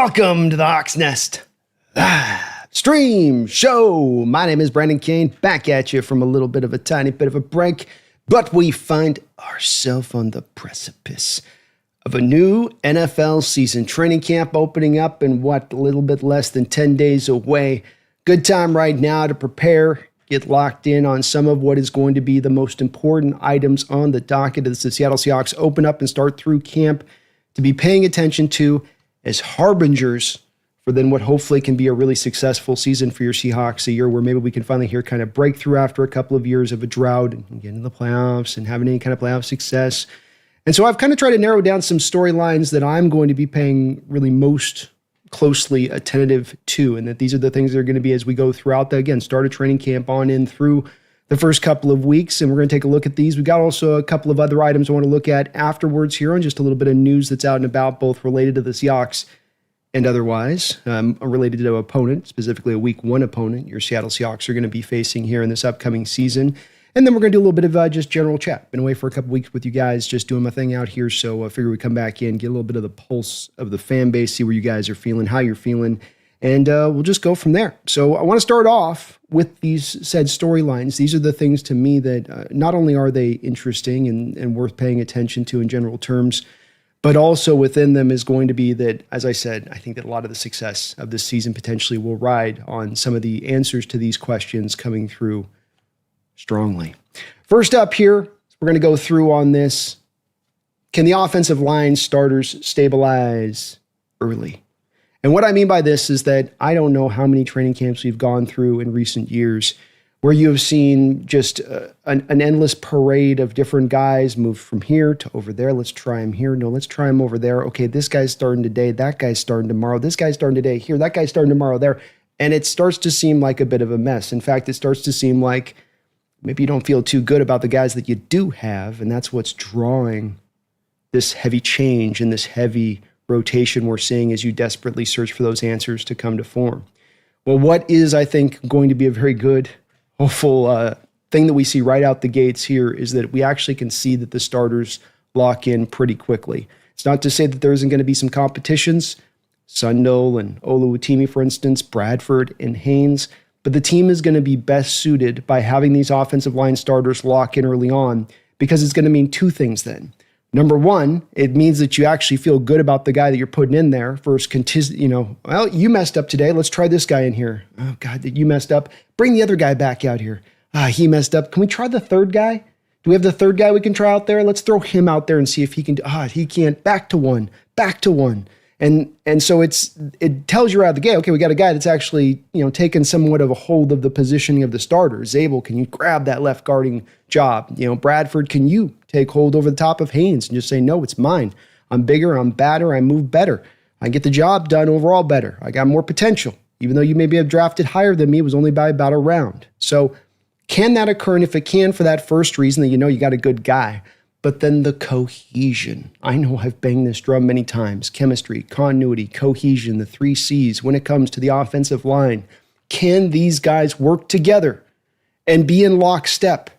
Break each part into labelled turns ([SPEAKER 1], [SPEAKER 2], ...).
[SPEAKER 1] Welcome to the Hawks Nest stream show. My name is Brandon Kane, back at you from a little bit of a tiny bit of a break, but we find ourselves on the precipice of a new NFL season. Training camp opening up in a little bit less than 10 days away. Good time right now to prepare, get locked in on some of what is going to be the most important items on the docket as the Seattle Seahawks open up and start through camp to be paying attention to as harbingers for then what hopefully can be a really successful season for your Seahawks, a year where maybe we can finally hear kind of breakthrough after a couple of years of a drought and get into the playoffs and having any kind of playoff success. And so I've kind of tried to narrow down some storylines that I'm going to be paying really most closely attentive to, and that these are the things that are going to be as we go throughout start a training camp on in through the first couple of weeks, and we're going to take a look at these. We got also a couple of other items I want to look at afterwards here on just a little bit of news that's out and about, both related to the Seahawks and otherwise, related to an opponent, specifically a Week 1 opponent your Seattle Seahawks are going to be facing here in this upcoming season. And then we're going to do a little bit of just general chat. Been away for a couple weeks with you guys, just doing my thing out here, so I figure we come back in, get a little bit of the pulse of the fan base, see where you guys are feeling, how you're feeling, and we'll just go from there. So I want to start off with these said storylines. These are the things to me that not only are they interesting and worth paying attention to in general terms, but also within them is going to be that, as I said, I think that a lot of the success of this season potentially will ride on some of the answers to these questions coming through strongly. First up here, we're going to go through on this. Can the offensive line starters stabilize early? And what I mean by this is that I don't know how many training camps we've gone through in recent years where you have seen just an endless parade of different guys move from here to over there. Let's try him here. No, let's try him over there. Okay, this guy's starting today. That guy's starting tomorrow. This guy's starting today here. That guy's starting tomorrow there. And it starts to seem like a bit of a mess. In fact, it starts to seem like maybe you don't feel too good about the guys that you do have, and that's what's drawing this heavy change and this heavy rotation we're seeing as you desperately search for those answers to come to form. Well, what is, I think, going to be a very good, hopeful thing that we see right out the gates here is that we actually can see that the starters lock in pretty quickly. It's not to say that there isn't going to be some competitions, Sundell and Oluwatimi, for instance, Bradford and Haynes, but the team is going to be best suited by having these offensive line starters lock in early on, because it's going to mean two things then. Number one, it means that you actually feel good about the guy that you're putting in there versus, well, you messed up today. Let's try this guy in here. Oh, God, that you messed up. Bring the other guy back out here. He messed up. Can we try the third guy? Do we have the third guy we can try out there? Let's throw him out there and see if he can do. He can't. Back to one. And so it tells you right out the gate, okay, we got a guy that's actually, taken somewhat of a hold of the positioning of the starter. Zabel, can you grab that left guarding job? Bradford, can you take hold over the top of Haynes and just say, no, it's mine. I'm bigger, I'm badder, I move better. I get the job done overall better. I got more potential. Even though you maybe have drafted higher than me, it was only by about a round. So can that occur? And if it can, for that first reason that you got a good guy, but then the cohesion. I know I've banged this drum many times. Chemistry, continuity, cohesion, the 3 C's when it comes to the offensive line. Can these guys work together and be in lockstep?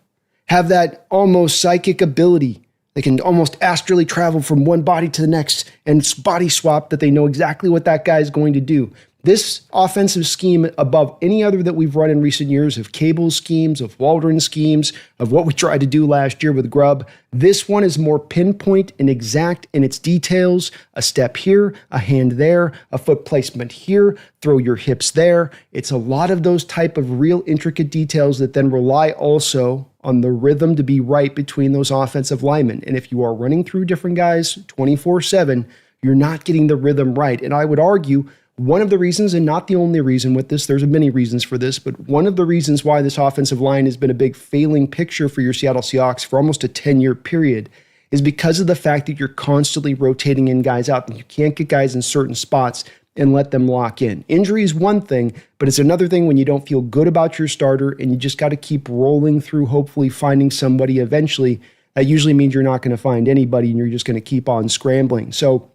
[SPEAKER 1] Have that almost psychic ability. They can almost astrally travel from one body to the next and body swap, that they know exactly what that guy is going to do. This offensive scheme, above any other that we've run in recent years, of Cable's schemes, of Waldron's schemes, of what we tried to do last year with Grubb, this one is more pinpoint and exact in its details. A step here, a hand there, a foot placement here, throw your hips there. It's a lot of those type of real intricate details that then rely also on the rhythm to be right between those offensive linemen. And if you are running through different guys 24/7, you're not getting the rhythm right. And I would argue one of the reasons, and not the only reason with this, there's many reasons for this, but one of the reasons why this offensive line has been a big failing picture for your Seattle Seahawks for almost a 10-year period is because of the fact that you're constantly rotating in guys out, and you can't get guys in certain spots and let them lock in. Injury is one thing, but it's another thing when you don't feel good about your starter and you just got to keep rolling through, hopefully finding somebody eventually. That usually means you're not going to find anybody and you're just going to keep on scrambling. So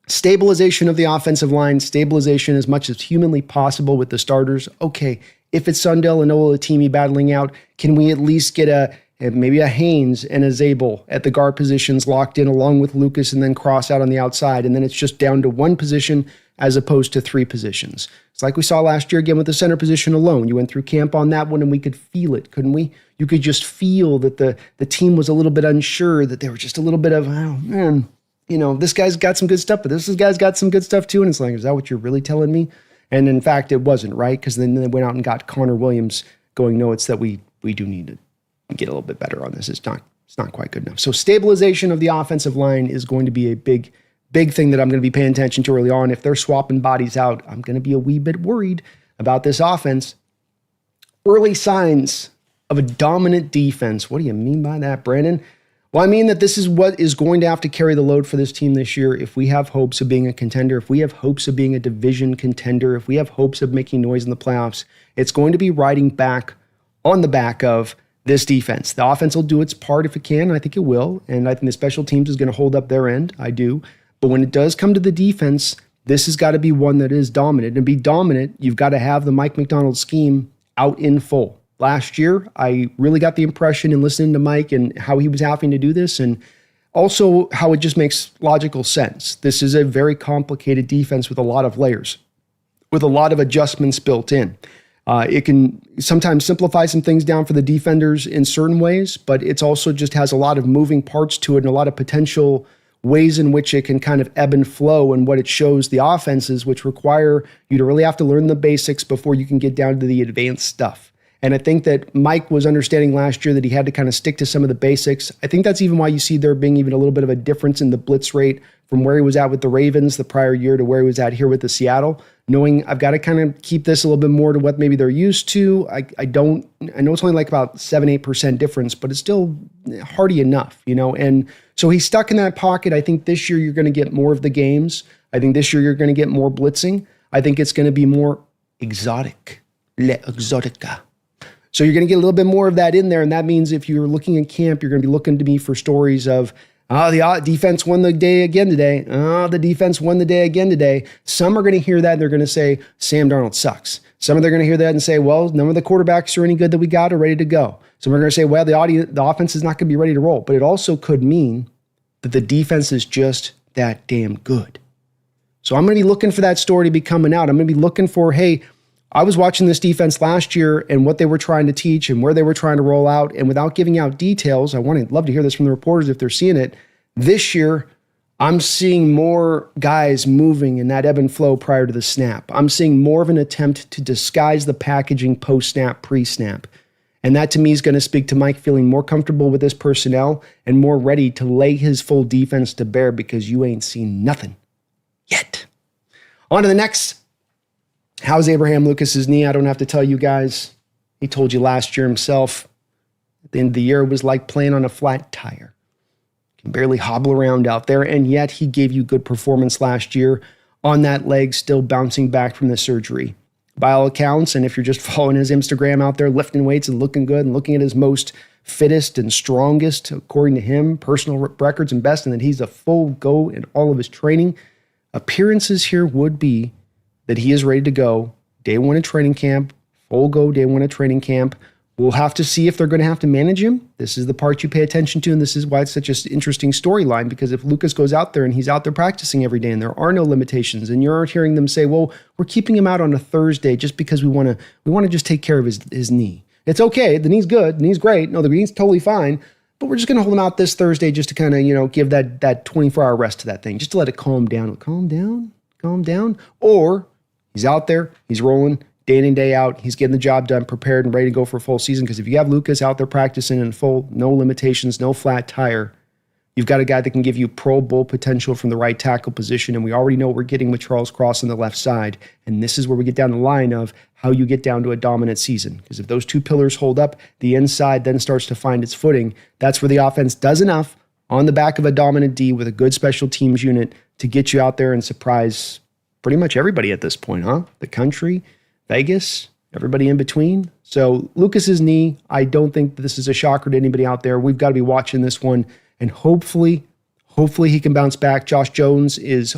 [SPEAKER 1] stabilization of the offensive line, stabilization as much as humanly possible with the starters. Okay, if it's Sundell and Oluwatimi battling out, can we at least get maybe a Haynes and a Zabel at the guard positions locked in along with Lucas, and then cross out on the outside, and then it's just down to one position as opposed to 3 positions. It's like we saw last year again with the center position alone. You went through camp on that one and we could feel it, couldn't we? You could just feel that the team was a little bit unsure, that they were just a little bit of, oh man, this guy's got some good stuff, but this guy's got some good stuff too. And it's like, is that what you're really telling me? And in fact, it wasn't, right? Because then they went out and got Connor Williams going, no, it's that we do need to get a little bit better on this. It's not quite good enough. So stabilization of the offensive line is going to be a big thing that I'm going to be paying attention to early on. If they're swapping bodies out, I'm going to be a wee bit worried about this offense. Early signs of a dominant defense. What do you mean by that, Brandon? Well, I mean that this is what is going to have to carry the load for this team this year if we have hopes of being a contender, if we have hopes of being a division contender, if we have hopes of making noise in the playoffs. It's going to be riding back on the back of this defense. The offense will do its part if it can. I think it will. And I think the special teams is going to hold up their end. I do. But when it does come to the defense, this has got to be one that is dominant. And to be dominant, you've got to have the Mike Macdonald scheme out in full. Last year, I really got the impression in listening to Mike and how he was having to do this, and also how it just makes logical sense. This is a very complicated defense with a lot of layers, with a lot of adjustments built in. It can sometimes simplify some things down for the defenders in certain ways, but it's also just has a lot of moving parts to it and a lot of potential ways in which it can kind of ebb and flow, and what it shows the offenses, which require you to really have to learn the basics before you can get down to the advanced stuff. And I think that Mike was understanding last year that he had to kind of stick to some of the basics. I think that's even why you see there being even a little bit of a difference in the blitz rate from where he was at with the Ravens the prior year to where he was at here with the Seattle, knowing I've got to kind of keep this a little bit more to what maybe they're used to. I know it's only like about 7-8% difference, but it's still hardy enough, and so he's stuck in that pocket. I think this year you're going to get more of the games. I think this year you're going to get more blitzing. I think it's going to be more exotic, le exotica. So you're going to get a little bit more of that in there, and that means if you're looking in camp, you're going to be looking to me for stories of, the defense won the day again today. The defense won the day again today. Some are going to hear that, and they're going to say, Sam Darnold sucks. Some are going to hear that and say, well, none of the quarterbacks are any good that we got are ready to go. Some are going to say, well, the offense is not going to be ready to roll. But it also could mean that the defense is just that damn good. So I'm going to be looking for that story to be coming out. I'm going to be looking for, hey, I was watching this defense last year and what they were trying to teach and where they were trying to roll out. And without giving out details, love to hear this from the reporters if they're seeing it. This year, I'm seeing more guys moving in that ebb and flow prior to the snap. I'm seeing more of an attempt to disguise the packaging post-snap, pre-snap. And that to me is going to speak to Mike feeling more comfortable with his personnel and more ready to lay his full defense to bear because you ain't seen nothing yet. On to the next. How's Abraham Lucas's knee? I don't have to tell you guys. He told you last year himself. At the end of the year, it was like playing on a flat tire. Can barely hobble around out there, and yet he gave you good performance last year on that leg, still bouncing back from the surgery. By all accounts, and if you're just following his Instagram out there, lifting weights and looking good and looking at his most fittest and strongest, according to him, personal records and best, and that he's a full go in all of his training. Appearances here would be that he is ready to go day one of training camp, full go day one of training camp. We'll have to see if they're going to have to manage him. This is the part you pay attention to, and this is why it's such an interesting storyline, because if Lucas goes out there and he's out there practicing every day and there are no limitations, and you aren't hearing them say, well, we're keeping him out on a Thursday just because we want to just take care of his knee. It's okay. The knee's good. The knee's great. No, the knee's totally fine. But we're just going to hold him out this Thursday just to kind of, give that 24-hour rest to that thing, just to let it calm down. Calm down. Or he's out there, he's rolling day in and day out. He's getting the job done, prepared and ready to go for a full season. Because if you have Lucas out there practicing in full, no limitations, no flat tire, you've got a guy that can give you Pro Bowl potential from the right tackle position. And we already know what we're getting with Charles Cross on the left side. And this is where we get down the line of how you get down to a dominant season. Because if those two pillars hold up, the inside then starts to find its footing. That's where the offense does enough on the back of a dominant D with a good special teams unit to get you out there and surprise pretty much everybody at this point, huh? The country, Vegas, everybody in between. So Lucas's knee, I don't think this is a shocker to anybody out there. We've got to be watching this one, and hopefully he can bounce back. Josh Jones is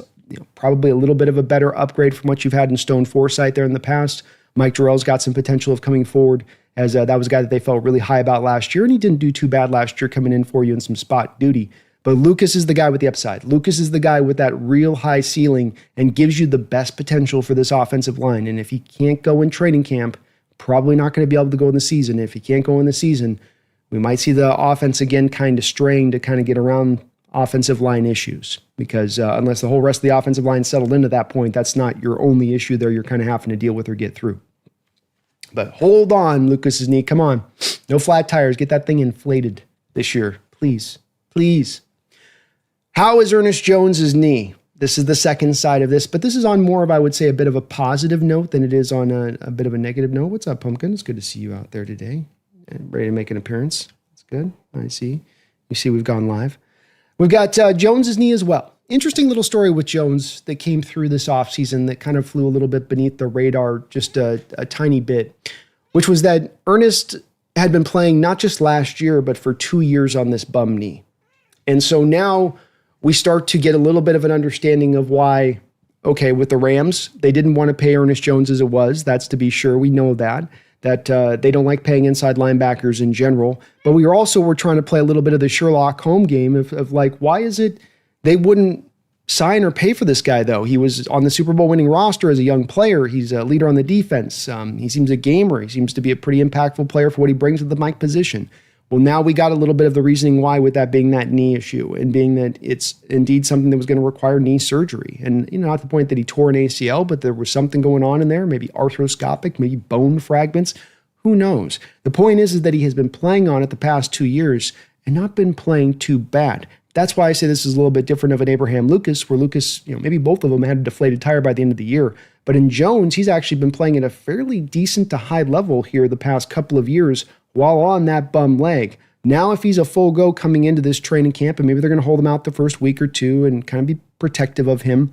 [SPEAKER 1] probably a little bit of a better upgrade from what you've had in Stone Forsythe there in the past. Mike Jarrell's got some potential of coming forward, as that was a guy that they felt really high about last year, and he didn't do too bad last year coming in for you in some spot duty. But Lucas is the guy with the upside. Lucas is the guy with that real high ceiling and gives you the best potential for this offensive line. And if he can't go in training camp, probably not going to be able to go in the season. If he can't go in the season, we might see the offense again kind of straying to kind of get around offensive line issues. Because unless the whole rest of the offensive line settled into that point, that's not your only issue there you're kind of having to deal with or get through. But hold on, Lucas's knee. Come on. No flat tires. Get that thing inflated this year. Please. Please. How is Ernest Jones's knee? This is the second side of this, but this is on more of, I would say, a bit of a positive note than it is on a bit of a negative note. What's up, Pumpkin? It's good to see you out there today. And ready to make an appearance. That's good. I see. You see we've gone live. We've got Jones's knee as well. Interesting little story with Jones that came through this offseason that kind of flew a little bit beneath the radar just a tiny bit, which was that Ernest had been playing not just last year, but for 2 years on this bum knee. And so now we start to get a little bit of an understanding of why, okay, with the Rams, they didn't want to pay Ernest Jones as it was. That's to be sure. We know that they don't like paying inside linebackers in general. But we're trying to play a little bit of the Sherlock Holmes game of like, why is it they wouldn't sign or pay for this guy, though? He was on the Super Bowl winning roster as a young player. He's a leader on the defense. He seems a gamer. He seems to be a pretty impactful player for what he brings to the Mike position. Well, now we got a little bit of the reasoning why, with that being that knee issue and being that it's indeed something that was going to require knee surgery. And, not the point that he tore an ACL, but there was something going on in there, maybe arthroscopic, maybe bone fragments. Who knows? The point is that he has been playing on it the past 2 years and not been playing too bad. That's why I say this is a little bit different of an Abraham Lucas, where Lucas, maybe both of them had a deflated tire by the end of the year. But in Jones, he's actually been playing at a fairly decent to high level here the past couple of years while on that bum leg. Now, if he's a full go coming into this training camp, and maybe they're going to hold him out the first week or two and kind of be protective of him.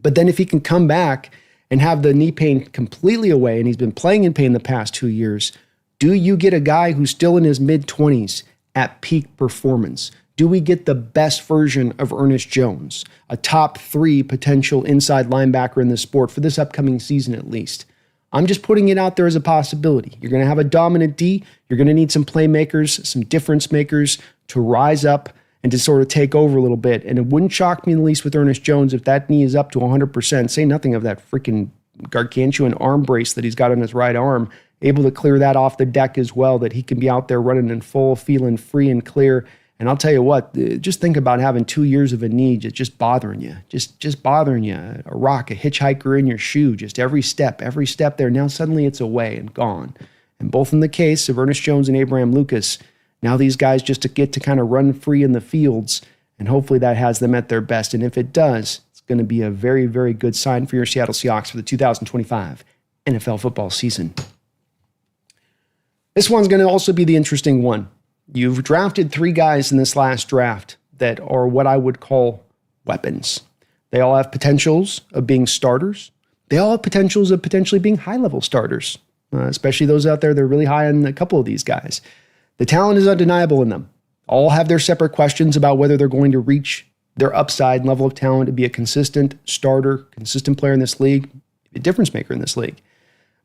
[SPEAKER 1] But then if he can come back and have the knee pain completely away, and he's been playing in pain the past 2 years, do you get a guy who's still in his mid-20s at peak performance? Do we get the best version of Ernest Jones, a top 3 potential inside linebacker in the sport for this upcoming season at least? I'm just putting it out there as a possibility. You're going to have a dominant D. You're going to need some playmakers, some difference makers to rise up and to sort of take over a little bit. And it wouldn't shock me in the least with Ernest Jones if that knee is up to 100%. Say nothing of that freaking gargantuan arm brace that he's got on his right arm, able to clear that off the deck as well, that he can be out there running in full, feeling free and clear. And I'll tell you what, just think about having 2 years of a knee just bothering you, just bothering you. A rock, a hitchhiker in your shoe, just every step there. Now suddenly it's away and gone. And both in the case of Ernest Jones and Abraham Lucas, now these guys just get to kind of run free in the fields, and hopefully that has them at their best. And if it does, it's going to be a very, very good sign for your Seattle Seahawks for the 2025 NFL football season. This one's going to also be the interesting one. You've drafted 3 guys in this last draft that are what I would call weapons. They all have potentials of being starters. They all have potentials of potentially being high-level starters, especially those out there that are really high on a couple of these guys. The talent is undeniable in them. All have their separate questions about whether they're going to reach their upside level of talent to be a consistent starter, consistent player in this league, a difference maker in this league.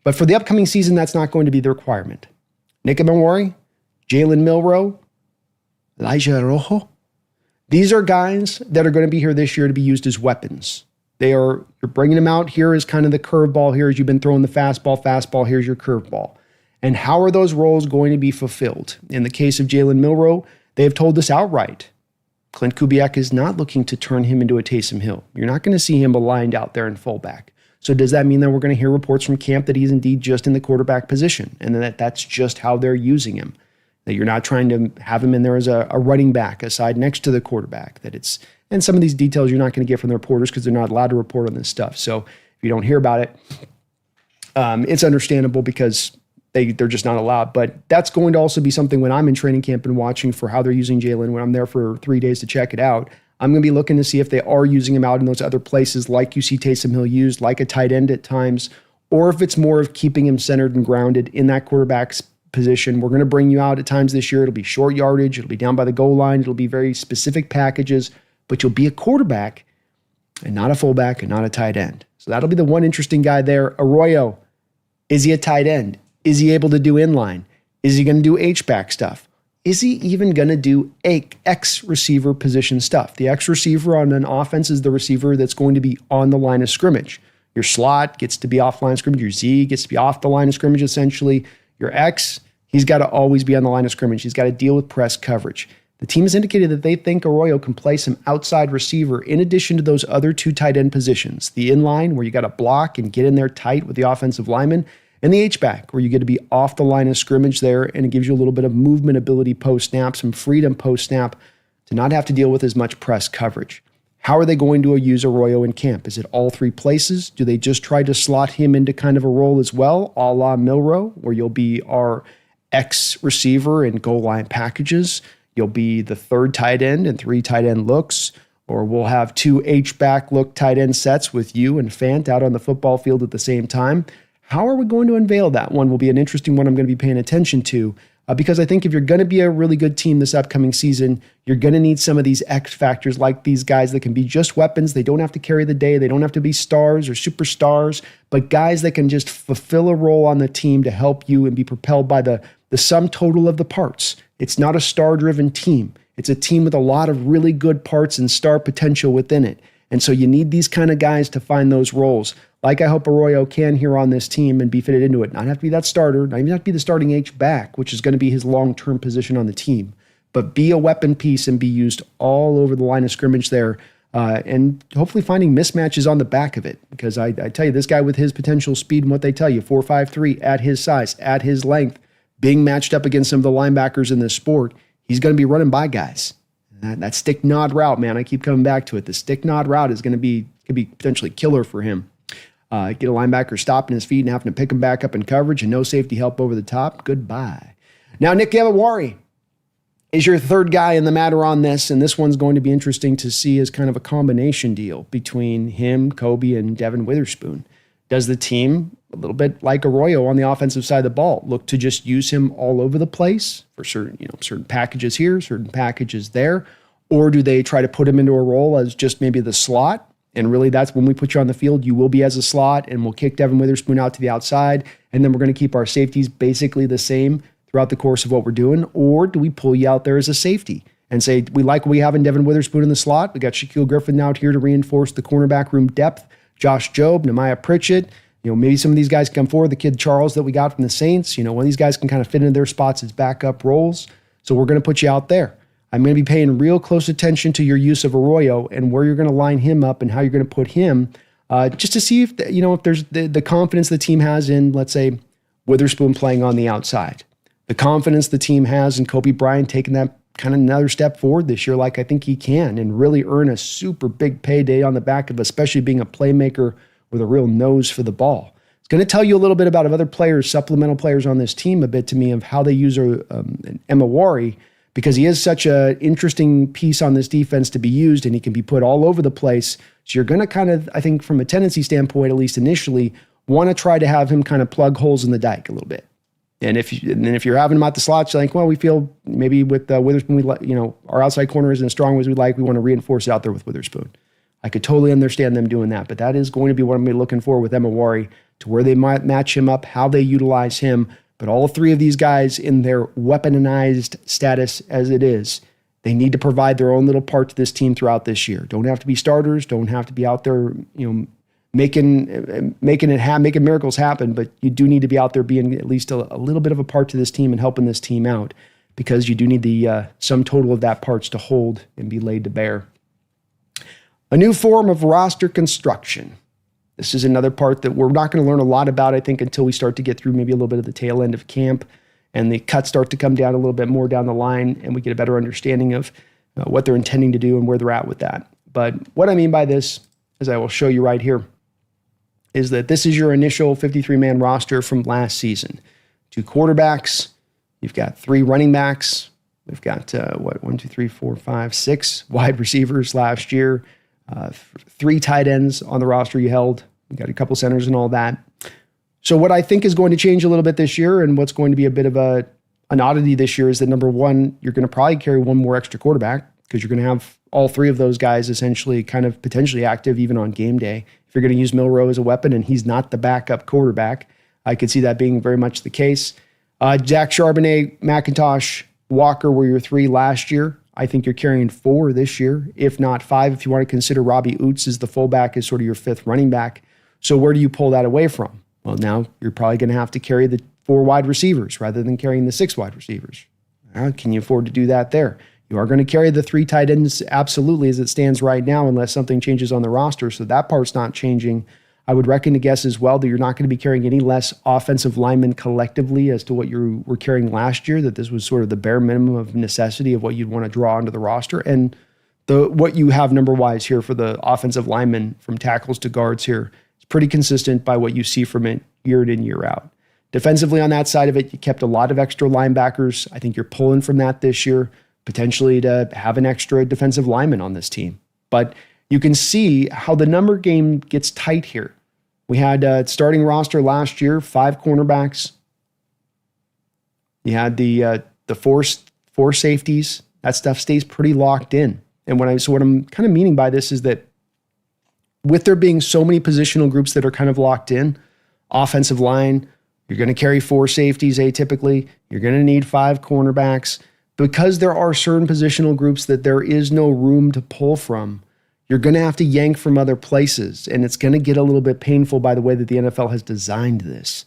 [SPEAKER 1] But for the upcoming season, that's not going to be the requirement. Nick Amawari, Jalen Milroe, Elijah Rojo. These are guys that are going to be here this year to be used as weapons. You're bringing them out here as kind of the curveball here as you've been throwing the fastball, here's your curveball. And how are those roles going to be fulfilled? In the case of Jalen Milroe, they have told us outright, Clint Kubiak is not looking to turn him into a Taysom Hill. You're not going to see him aligned out there in fullback. So does that mean that we're going to hear reports from camp that he's indeed just in the quarterback position and that that's just how they're using him? That you're not trying to have him in there as a running back, a side next to the quarterback. And some of these details you're not going to get from the reporters because they're not allowed to report on this stuff. So if you don't hear about it, it's understandable because they're just not allowed. But that's going to also be something when I'm in training camp and watching for how they're using Jalen, when I'm there for 3 days to check it out. I'm going to be looking to see if they are using him out in those other places like you see Taysom Hill used, like a tight end at times, or if it's more of keeping him centered and grounded in that quarterback's position. We're going to bring you out at times this year. It'll be short yardage. It'll be down by the goal line. It'll be very specific packages, but you'll be a quarterback and not a fullback and not a tight end. So that'll be the one interesting guy there. Arroyo, is he a tight end? Is he able to do inline? Is he going to do H-back stuff? is he even going to do X receiver position stuff? The X receiver on an offense is the receiver that's going to be on the line of scrimmage. Your slot gets to be off the line of scrimmage. Your Z gets to be off the line of scrimmage, essentially. Your X, he's got to always be on the line of scrimmage. He's got to deal with press coverage. The team has indicated that they think Arroyo can play some outside receiver in addition to those other two tight end positions. The inline, where you got to block and get in there tight with the offensive lineman, and the H-back, where you get to be off the line of scrimmage there, and it gives you a little bit of movement ability post-snap, some freedom post-snap to not have to deal with as much press coverage. How are they going to use Arroyo in camp? Is it all three places? Do they just try to slot him into kind of a role as well, a la Milroe, where you'll be our X receiver in goal line packages? You'll be the third tight end and three tight end looks, or we'll have two H-back look tight end sets with you and Fant out on the football field at the same time. How are we going to unveil that one will be an interesting one I'm going to be paying attention to because I think if you're going to be a really good team this upcoming season, you're going to need some of these X factors like these guys that can be just weapons. They don't have to carry the day. They don't have to be stars or superstars, but guys that can just fulfill a role on the team to help you and be propelled by the sum total of the parts. It's not a star-driven team. It's a team with a lot of really good parts and star potential within it. And so you need these kind of guys to find those roles. Like I hope Arroyo can here on this team and be fitted into it. Not have to be that starter, not even have to be the starting H-back, which is going to be his long-term position on the team, but be a weapon piece and be used all over the line of scrimmage there and hopefully finding mismatches on the back of it. Because I tell you, this guy with his potential speed and what they tell you, 4.53 at his size, at his length, being matched up against some of the linebackers in this sport, he's going to be running by guys. That stick nod route, man, I keep coming back to it. The stick nod route is going to be potentially killer for him. Get a linebacker stopping his feet and having to pick him back up in coverage and no safety help over the top. Goodbye. Now, Nick Emawari is your third guy in the matter on this, and this one's going to be interesting to see as kind of a combination deal between him, Kobe, and Devin Witherspoon. Does the team, a little bit like Arroyo on the offensive side of the ball, look to just use him all over the place for certain packages here, certain packages there? Or do they try to put him into a role as just maybe the slot? And really, that's when we put you on the field, you will be as a slot, and we'll kick Devin Witherspoon out to the outside, and then we're going to keep our safeties basically the same throughout the course of what we're doing? Or do we pull you out there as a safety and say, we like what we have in Devin Witherspoon in the slot. We got Shaquille Griffin out here to reinforce the cornerback room depth, Josh Jobe, Nehemiah Pritchett. Maybe some of these guys come forward. The kid Charles that we got from the Saints, one of these guys can kind of fit into their spots as backup roles. So we're going to put you out there. I'm going to be paying real close attention to your use of Arroyo and where you're going to line him up and how you're going to put him, just to see if there's the confidence the team has in, let's say, Witherspoon playing on the outside. The confidence the team has in Kobe Bryant taking that kind of another step forward this year, like I think he can, and really earn a super big payday on the back of especially being a playmaker with a real nose for the ball. It's going to tell you a little bit about other players, supplemental players on this team a bit to me of how they use Emawari, because he is such an interesting piece on this defense to be used, and he can be put all over the place. So you're going to kind of, I think from a tendency standpoint, at least initially, want to try to have him kind of plug holes in the dike a little bit. And if you're having him out the slots, you're like, well, we feel maybe with Witherspoon, our outside corner isn't as strong as we'd like. We want to reinforce it out there with Witherspoon. I could totally understand them doing that, but that is going to be what I'm going to be looking for with Emawari, to where they might match him up, how they utilize him. But all three of these guys in their weaponized status as it is, they need to provide their own little part to this team throughout this year. Don't have to be starters, don't have to be out there, making miracles happen, but you do need to be out there being at least a little bit of a part to this team and helping this team out, because you do need the sum total of that parts to hold and be laid to bear. A new form of roster construction. This is another part that we're not going to learn a lot about, I think, until we start to get through maybe a little bit of the tail end of camp and the cuts start to come down a little bit more down the line and we get a better understanding of what they're intending to do and where they're at with that. But what I mean by this, as I will show you right here, is that this is your initial 53-man roster from last season. 2 quarterbacks, you've got 3 running backs, we've got 6 wide receivers last year, 3 tight ends on the roster you held. You got a couple centers and all that. So what I think is going to change a little bit this year, and what's going to be a bit of an oddity this year, is that number one, you're going to probably carry one more extra quarterback, because you're going to have all 3 of those guys essentially kind of potentially active even on game day. If you're going to use Milroe as a weapon and he's not the backup quarterback, I could see that being very much the case. Zach Charbonnet, McIntosh, Walker were your 3 last year. I think you're carrying 4 this year, if not 5, if you want to consider Robbie Oots as the fullback as sort of your 5th running back. So where do you pull that away from? Well, now you're probably going to have to carry the 4 wide receivers rather than carrying the 6 wide receivers. Can you afford to do that there? You are going to carry the 3 tight ends absolutely as it stands right now unless something changes on the roster. So that part's not changing. I would reckon to guess as well that you're not going to be carrying any less offensive linemen collectively as to what you were carrying last year, that this was sort of the bare minimum of necessity of what you'd want to draw onto the roster. And what you have number-wise here for the offensive linemen from tackles to guards here is pretty consistent by what you see from it year in and year out. Defensively on that side of it, you kept a lot of extra linebackers. I think you're pulling from that this year, potentially to have an extra defensive lineman on this team. But you can see how the number game gets tight here. We had starting roster last year, 5 cornerbacks. You had the 4 safeties. That stuff stays pretty locked in. And what I'm kind of meaning by this is that with there being so many positional groups that are kind of locked in, offensive line, you're going to carry 4 safeties atypically. You're going to need 5 cornerbacks. Because there are certain positional groups that there is no room to pull from, you're going to have to yank from other places, and it's going to get a little bit painful by the way that the NFL has designed this.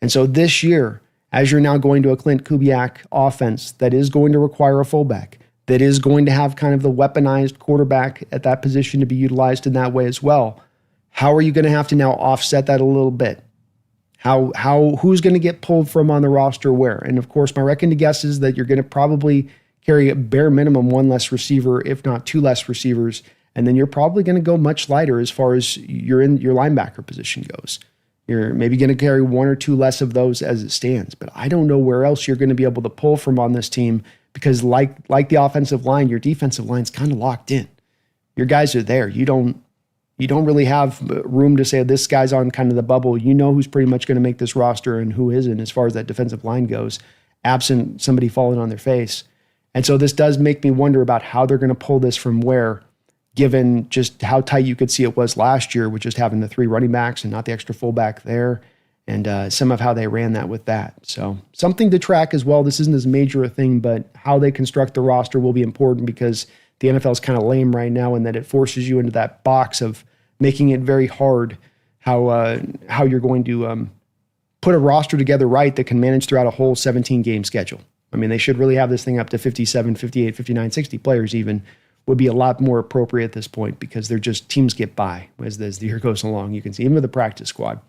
[SPEAKER 1] And so this year, as you're now going to a Clint Kubiak offense that is going to require a fullback, that is going to have kind of the weaponized quarterback at that position to be utilized in that way as well, how are you going to have to now offset that a little bit? Who's going to get pulled from on the roster where? And of course, my reckon to guess is that you're going to probably carry a bare minimum 1 less receiver, if not 2 less receivers. And then you're probably going to go much lighter as far as your linebacker position goes. You're maybe going to carry 1 or 2 less of those as it stands. But I don't know where else you're going to be able to pull from on this team because like the offensive line, your defensive line's kind of locked in. Your guys are there. You don't really have room to say this guy's on kind of the bubble. You know who's pretty much going to make this roster and who isn't as far as that defensive line goes, absent somebody falling on their face. And so this does make me wonder about how they're going to pull this from where, given just how tight you could see it was last year with just having the 3 running backs and not the extra fullback there, and some of how they ran that with that. So something to track as well. This isn't as major a thing, but how they construct the roster will be important because the NFL is kind of lame right now in that it forces you into that box of making it very hard how you're going to put a roster together right that can manage throughout a whole 17-game schedule. I mean, they should really have this thing up to 57, 58, 59, 60 players even would be a lot more appropriate at this point because they're just teams get by as the year goes along. You can see even with the practice squad.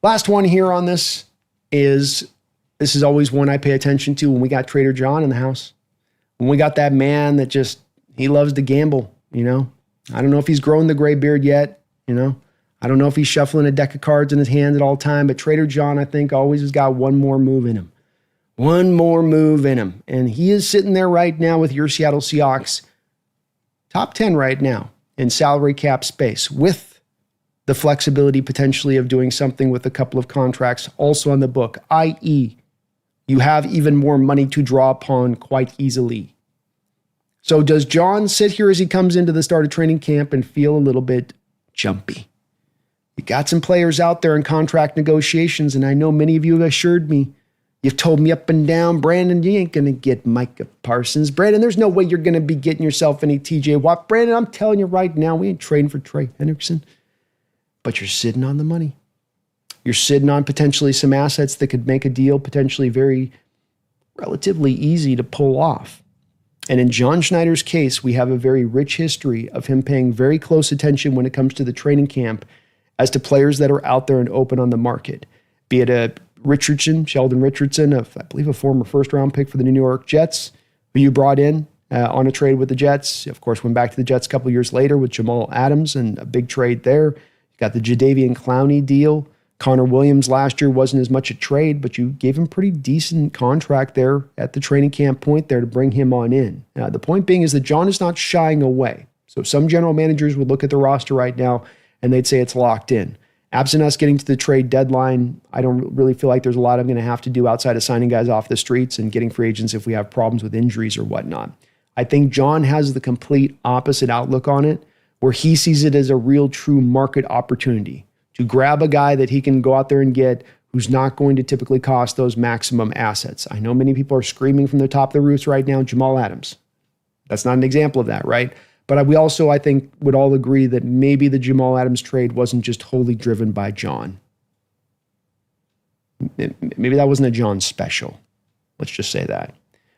[SPEAKER 1] Last one here on this is always one I pay attention to when we got Trader John in the house. When we got that man that just, he loves to gamble, you know. I don't know if he's grown the gray beard yet, you know. I don't know if he's shuffling a deck of cards in his hand at all time, but Trader John, I think, always has got one more move in him. One more move in him. And he is sitting there right now with your Seattle Seahawks, top 10 right now in salary cap space, with the flexibility potentially of doing something with a couple of contracts also on the book, i.e., you have even more money to draw upon quite easily. So does John sit here as he comes into the start of training camp and feel a little bit jumpy? You got some players out there in contract negotiations, and I know many of you have assured me, you've told me up and down, Brandon, you ain't going to get Micah Parsons. Brandon, there's no way you're going to be getting yourself any TJ Watt. Brandon, I'm telling you right now, we ain't trading for Trey Hendrickson. But you're sitting on the money. You're sitting on potentially some assets that could make a deal potentially very relatively easy to pull off. And in John Schneider's case, we have a very rich history of him paying very close attention when it comes to the training camp as to players that are out there and open on the market. Be it a Sheldon Richardson, I believe a former first-round pick for the New York Jets, who you brought in on a trade with the Jets. Of course, went back to the Jets a couple years later with Jamal Adams and a big trade there. You got the Jadeveon Clowney deal. Connor Williams last year wasn't as much a trade, but you gave him pretty decent contract there at the training camp point there to bring him on in. The point being is that John is not shying away. So some general managers would look at the roster right now and they'd say it's locked in. Absent us getting to the trade deadline, I don't really feel like there's a lot I'm going to have to do outside of signing guys off the streets and getting free agents if we have problems with injuries or whatnot. I think John has the complete opposite outlook on it, where he sees it as a real true market opportunity to grab a guy that he can go out there and get who's not going to typically cost those maximum assets. I know many people are screaming from the top of the roofs right now, Jamal Adams. That's not an example of that, right? But we also, I think, would all agree that maybe the Jamal Adams trade wasn't just wholly driven by John. Maybe that wasn't a John special. Let's just say that.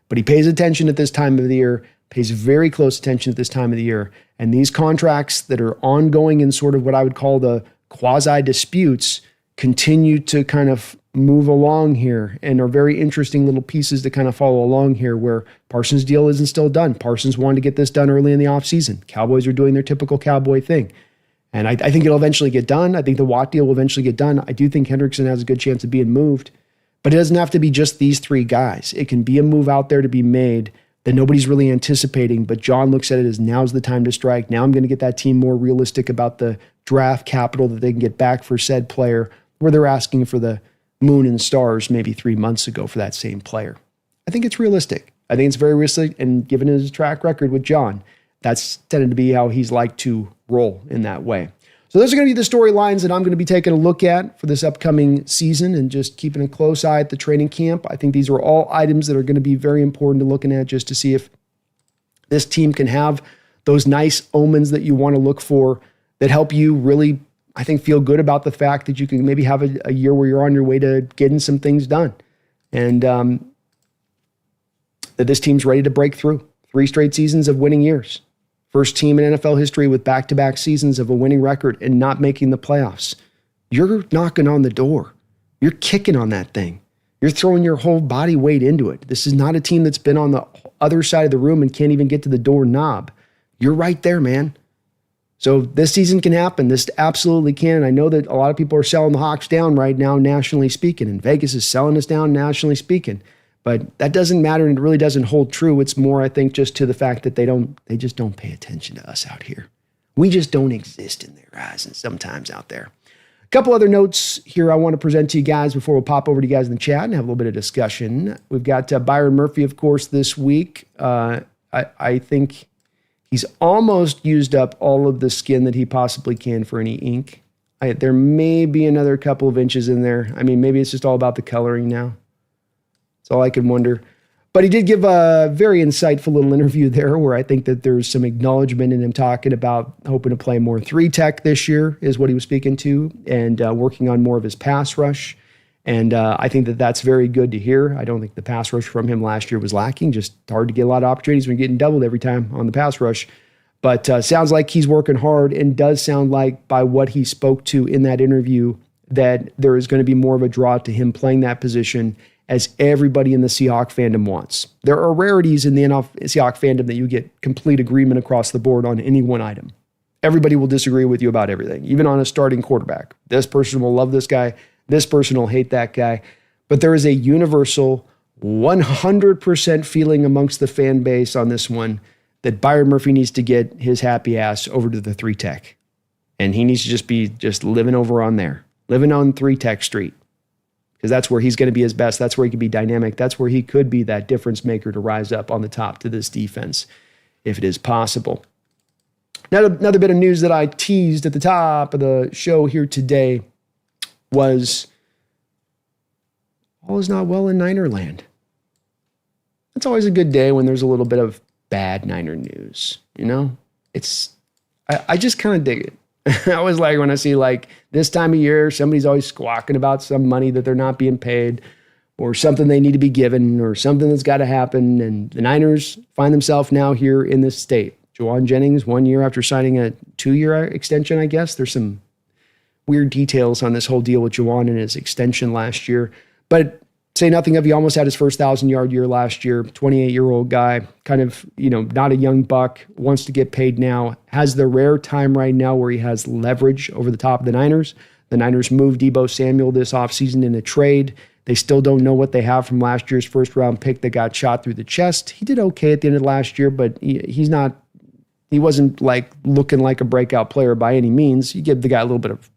[SPEAKER 1] But he pays attention at this time of the year, pays very close attention at this time of the year. And these contracts that are ongoing in sort of what I would call the quasi-disputes continue to kind of move along here and are very interesting little pieces to kind of follow along here where Parsons' deal isn't still done. Parsons wanted to get this done early in the offseason. Cowboys are doing their typical Cowboy thing. And I think it'll eventually get done. I think the Watt deal will eventually get done. I do think Hendrickson has a good chance of being moved. But it doesn't have to be just these three guys. It can be a move out there to be made that nobody's really anticipating, but John looks at it as now's the time to strike. Now I'm going to get that team more realistic about the draft capital that they can get back for said player, where they're asking for the moon and stars maybe 3 months ago for that same player. I think it's realistic. I think it's very realistic, and given his track record with John, that's tended to be how he's liked to roll in that way. So those are going to be the storylines that I'm going to be taking a look at for this upcoming season and just keeping a close eye at the training camp. I think these are all items that are going to be very important to looking at just to see if this team can have those nice omens that you want to look for that help you really, I think, feel good about the fact that you can maybe have a year where you're on your way to getting some things done. And that this team's ready to break through 3 straight seasons of winning years. First team in NFL history with back-to-back seasons of a winning record and not making the playoffs. You're knocking on the door. You're kicking on that thing. You're throwing your whole body weight into it. This is not a team that's been on the other side of the room and can't even get to the doorknob. You're right there, man. So this season can happen. This absolutely can. And I know that a lot of people are selling the Hawks down right now, nationally speaking, and Vegas is selling us down, nationally speaking. But that doesn't matter, and it really doesn't hold true. It's more, I think, just to the fact that they just don't pay attention to us out here. We just don't exist in their eyes, and sometimes out there. A couple other notes here I want to present to you guys before we'll pop over to you guys in the chat and have a little bit of discussion. We've got Byron Murphy, of course, this week. I think he's almost used up all of the skin that he possibly can for any ink. There may be another couple of inches in there. I mean, maybe it's just all about the coloring now. That's all I can wonder. But he did give a very insightful little interview there where I think that there's some acknowledgement in him talking about hoping to play more 3-tech this year is what he was speaking to, and working on more of his pass rush. And I think that that's very good to hear. I don't think the pass rush from him last year was lacking. Just hard to get a lot of opportunities when you're getting doubled every time on the pass rush. But sounds like he's working hard, and does sound like by what he spoke to in that interview that there is going to be more of a draw to him playing that position as everybody in the Seahawk fandom wants. There are rarities in the Seahawk fandom that you get complete agreement across the board on any one item. Everybody will disagree with you about everything, even on a starting quarterback. This person will love this guy. This person will hate that guy. But there is a universal 100% feeling amongst the fan base on this one that Byron Murphy needs to get his happy ass over to the 3-tech. And he needs to just be living over on there, living on 3-tech street. Because that's where he's going to be his best. That's where he can be dynamic. That's where he could be that difference maker to rise up on the top to this defense, if it is possible. Now, another bit of news that I teased at the top of the show here today was all is not well in Niner land. It's always a good day when there's a little bit of bad Niner news, you know? I just kind of dig it. I always like when I see this time of year, somebody's always squawking about some money that they're not being paid or something they need to be given or something that's got to happen. And the Niners find themselves now here in this state. Juwan Jennings, 1 year after signing a 2-year extension, I guess. There's some weird details on this whole deal with Juwan and his extension last year. But say nothing of, he almost had his first 1,000-yard year last year, 28-year-old guy, kind of, not a young buck, wants to get paid now, has the rare time right now where he has leverage over the top of the Niners. The Niners moved Deebo Samuel this offseason in a trade. They still don't know what they have from last year's first-round pick that got shot through the chest. He did okay at the end of last year, but he wasn't looking like a breakout player by any means. You give the guy a little bit of,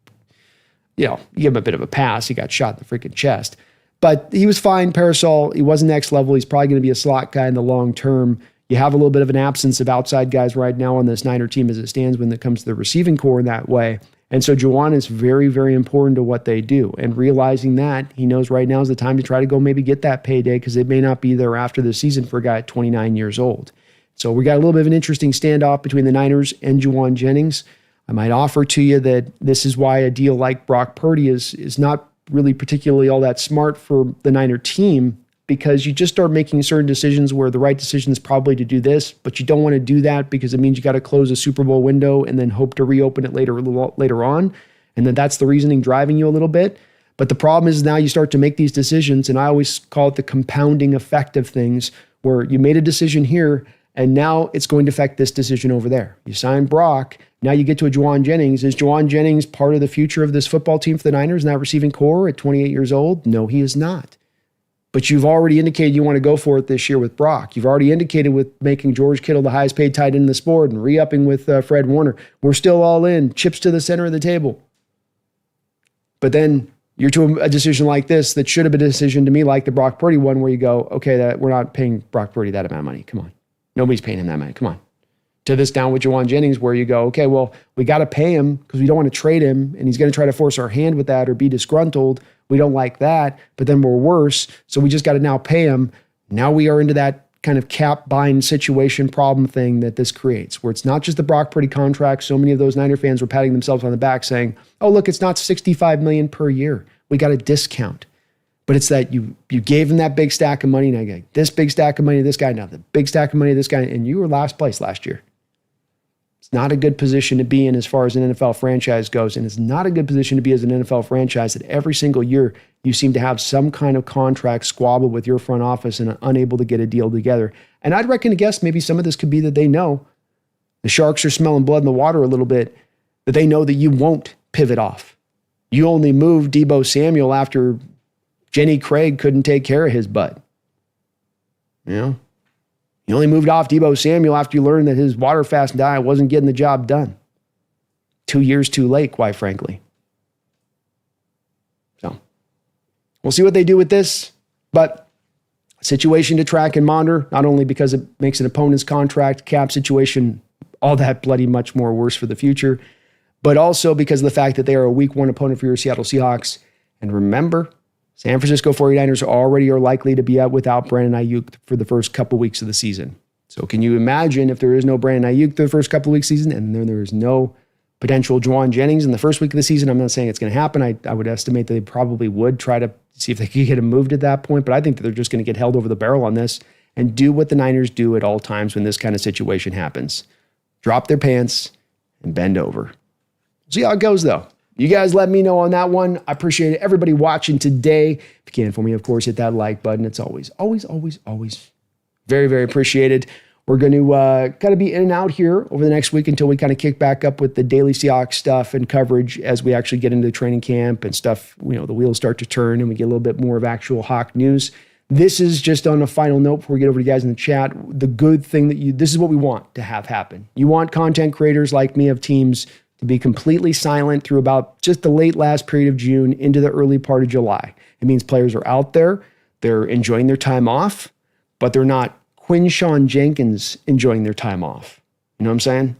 [SPEAKER 1] you give him a bit of a pass. He got shot in the freaking chest. But he was fine, Parasol. He wasn't next level. He's probably going to be a slot guy in the long term. You have a little bit of an absence of outside guys right now on this Niner team as it stands when it comes to the receiving core in that way. And so Juwan is very, very important to what they do. And realizing that, he knows right now is the time to try to go maybe get that payday because it may not be there after the season for a guy at 29 years old. So we got a little bit of an interesting standoff between the Niners and Juwan Jennings. I might offer to you that this is why a deal like Brock Purdy is not really particularly all that smart for the Niner team, because you just start making certain decisions where the right decision is probably to do this, but you don't want to do that because it means you got to close a Super Bowl window and then hope to reopen it later on. And then that's the reasoning driving you a little bit. But the problem is now you start to make these decisions, and I always call it the compounding effect of things, where you made a decision here and now it's going to affect this decision over there. You sign Brock, now you get to a Juwan Jennings. Is Juwan Jennings part of the future of this football team for the Niners in that receiving core at 28 years old? No, he is not. But you've already indicated you want to go for it this year with Brock. You've already indicated with making George Kittle the highest paid tight end in the sport and re-upping with Fred Warner. We're still all in, chips to the center of the table. But then you're to a decision like this that should have been a decision to me like the Brock Purdy one, where you go, okay, we're not paying Brock Purdy that amount of money. Come on. Nobody's paying him that money. Come on. To this down with Juwan Jennings, where you go, okay, well, we got to pay him because we don't want to trade him, and he's going to try to force our hand with that or be disgruntled. We don't like that, but then we're worse, so we just got to now pay him. Now we are into that kind of cap bind situation problem thing that this creates, where it's not just the Brock Purdy contract. So many of those Niner fans were patting themselves on the back saying, oh, look, it's not $65 million per year. We got a discount. But it's that you gave him that big stack of money, and I get this big stack of money to this guy, now the big stack of money to this guy, and you were last place last year. It's not a good position to be in as far as an NFL franchise goes, and it's not a good position to be as an NFL franchise that every single year you seem to have some kind of contract squabble with your front office and are unable to get a deal together. And I'd reckon to guess maybe some of this could be that they know the Sharks are smelling blood in the water a little bit, that they know that you won't pivot off. You only moved Deebo Samuel after Jenny Craig couldn't take care of his butt. You know? You only moved off Deebo Samuel after you learned that his water fast diet wasn't getting the job done. 2 years too late, quite frankly. So we'll see what they do with this, but a situation to track and monitor, not only because it makes an opponent's contract cap situation all that bloody much more worse for the future, but also because of the fact that they are a week one opponent for your Seattle Seahawks. And remember, San Francisco 49ers already are likely to be out without Brandon Ayuk for the first couple weeks of the season. So can you imagine if there is no Brandon Ayuk the first couple of weeks of the season, and then there is no potential Juwan Jennings in the first week of the season? I'm not saying it's going to happen. I would estimate that they probably would try to see if they could get him moved at that point, but I think that they're just going to get held over the barrel on this and do what the Niners do at all times when this kind of situation happens. Drop their pants and bend over. See how it goes, though. You guys let me know on that one. I appreciate everybody watching today. If you can for me, of course, hit that like button. It's always very, very appreciated. We're going to kind of be in and out here over the next week until we kind of kick back up with the daily Seahawks stuff and coverage as we actually get into training camp and stuff. You know, the wheels start to turn and we get a little bit more of actual Hawk news. This is just on a final note before we get over to you guys in the chat. The good thing that this is what we want to have happen. You want content creators like me of teams to be completely silent through about just the late last period of June into the early part of July. It means players are out there, they're enjoying their time off, but they're not Quinshawn Jenkins enjoying their time off. You know what I'm saying?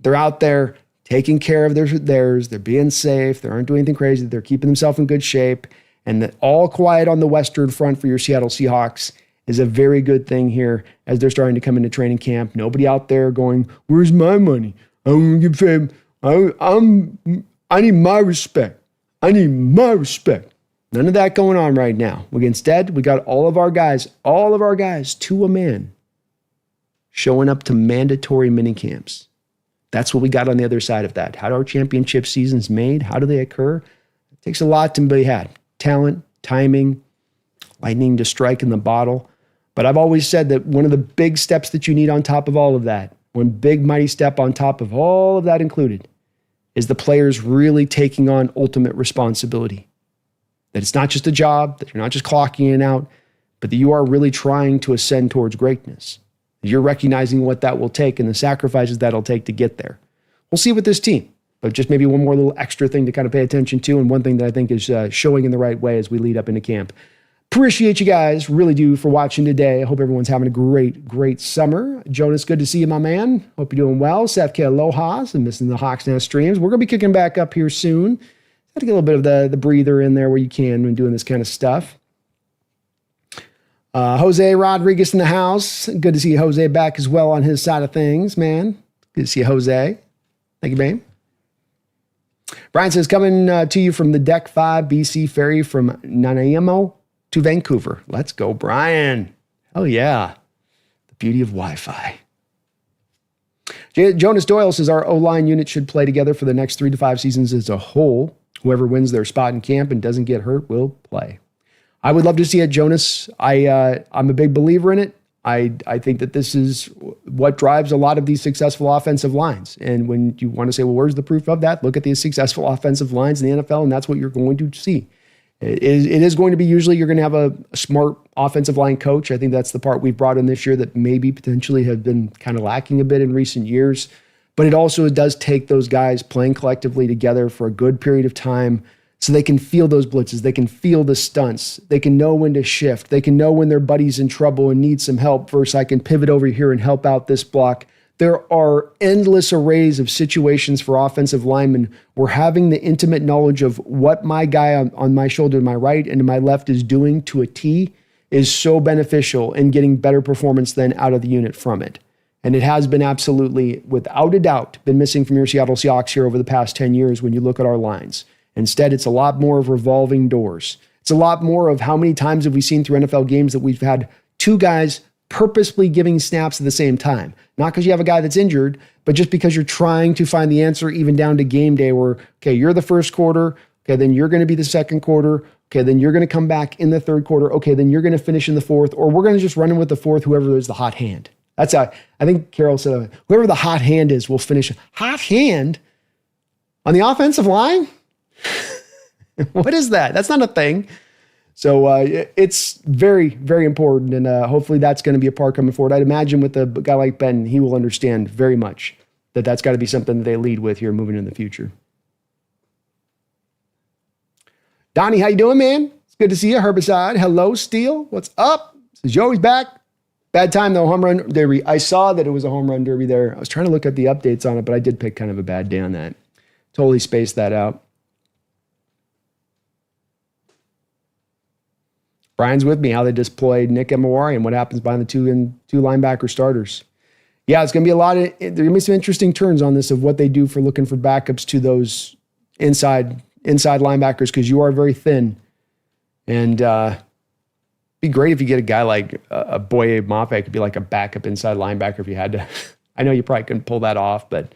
[SPEAKER 1] They're out there taking care of theirs, they're being safe, they aren't doing anything crazy, they're keeping themselves in good shape, and that all quiet on the Western Front for your Seattle Seahawks is a very good thing here as they're starting to come into training camp. Nobody out there going, where's my money? I'm going to give him I need my respect. I need my respect. None of that going on right now. Instead, we got all of our guys to a man showing up to mandatory mini camps. That's what we got on the other side of that. How do our championship seasons made? How do they occur? It takes a lot to be had. Talent, timing, lightning to strike in the bottle. But I've always said that one of the big steps that you need on top of all of that, one big mighty step on top of all of that included, is the players really taking on ultimate responsibility. That it's not just a job, that you're not just clocking in and out, but that you are really trying to ascend towards greatness. You're recognizing what that will take and the sacrifices that'll take to get there. We'll see with this team, but just maybe one more little extra thing to kind of pay attention to, and one thing that I think is showing in the right way as we lead up into camp. Appreciate you guys, really do, for watching today. I hope everyone's having a great summer. Jonas, good to see you, my man. Hope you're doing well. Seth K. Aloha's and missing the Hawks Nest streams. We're going to be kicking back up here soon. Got to get a little bit of the breather in there where you can when doing this kind of stuff. Jose Rodriguez in the house. Good to see Jose back as well on his side of things, man. Good to see Jose. Thank you, babe. Brian says, coming to you from the Deck 5 BC ferry from Nanaimo to Vancouver. Let's go, Brian. Oh, yeah. The beauty of Wi-Fi. Jonas Doyle says, our O-line unit should play together for the next 3 to 5 seasons as a whole. Whoever wins their spot in camp and doesn't get hurt will play. I would love to see it, Jonas. I'm a big believer in it. I think that this is what drives a lot of these successful offensive lines. And when you want to say, well, where's the proof of that? Look at the successful offensive lines in the NFL, and that's what you're going to see. It is going to be usually you're going to have a smart offensive line coach. I think that's the part we've brought in this year that maybe potentially have been kind of lacking a bit in recent years. But it also does take those guys playing collectively together for a good period of time so they can feel those blitzes. They can feel the stunts. They can know when to shift. They can know when their buddy's in trouble and needs some help versus I can pivot over here and help out this block. There are endless arrays of situations for offensive linemen where having the intimate knowledge of what my guy on my shoulder to my right and to my left is doing to a T is so beneficial in getting better performance than out of the unit from it. And it has been absolutely, without a doubt, been missing from your Seattle Seahawks here over the past 10 years when you look at our lines. Instead, it's a lot more of revolving doors. It's a lot more of how many times have we seen through NFL games that we've had two guys purposely giving snaps at the same time. Not because you have a guy that's injured, but just because you're trying to find the answer even down to game day where, okay, you're the first quarter, okay, then you're going to be the second quarter, okay, then you're going to come back in the third quarter, okay, then you're going to finish in the fourth, or we're going to just run in with the fourth, whoever is the hot hand. That's I think Carroll said, whoever the hot hand is will finish. Hot hand on the offensive line? What is that? That's not a thing. So it's very, very important, and hopefully that's going to be a part coming forward. I'd imagine with a guy like Ben, he will understand very much that that's got to be something that they lead with here moving in the future. Donnie, how you doing, man? It's good to see you. Herbicide. Hello, Steele. What's up? Says Joey's back. Bad time, though. Home run derby. I saw that it was a home run derby there. I was trying to look at the updates on it, but I did pick kind of a bad day on that. Totally spaced that out. Brian's with me, how they deployed Nick Emawari and what happens behind the two linebacker starters. Yeah, it's going to be there are going to be some interesting turns on this of what they do for looking for backups to those inside linebackers because you are very thin. And it'd be great if you get a guy like a Boye Mafe could be like a backup inside linebacker if you had to. I know you probably couldn't pull that off, but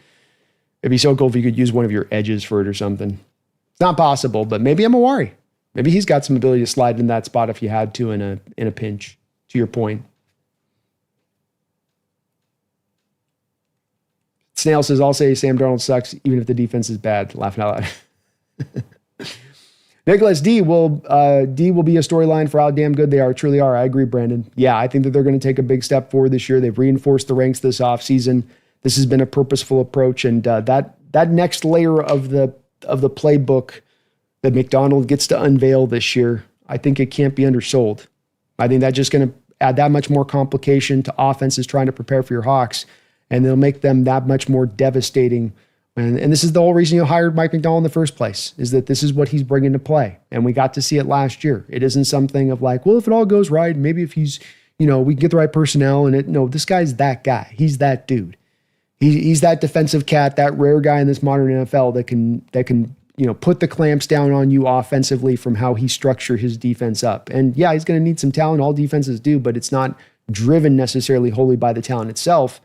[SPEAKER 1] it'd be so cool if you could use one of your edges for it or something. It's not possible, but maybe Emawari. Maybe he's got some ability to slide in that spot if you had to in a pinch, to your point. Snail says, I'll say Sam Darnold sucks even if the defense is bad. Laughing out loud. Nicholas, D will be a storyline for how damn good they truly are. I agree, Brandon. Yeah, I think that they're going to take a big step forward this year. They've reinforced the ranks this offseason. This has been a purposeful approach, and that next layer of the playbook that Macdonald gets to unveil this year, I think it can't be undersold. I think that's just going to add that much more complication to offenses trying to prepare for your Hawks, and they'll make them that much more devastating. And this is the whole reason you hired Mike Macdonald in the first place, is that this is what he's bringing to play. And we got to see it last year. It isn't something of like, well, if it all goes right, maybe if he's, we can get the right personnel. And no, this guy's that guy. He's that dude. He's that defensive cat, that rare guy in this modern NFL that can put the clamps down on you offensively from how he structured his defense up. And yeah, he's going to need some talent. All defenses do, but it's not driven necessarily wholly by the talent itself.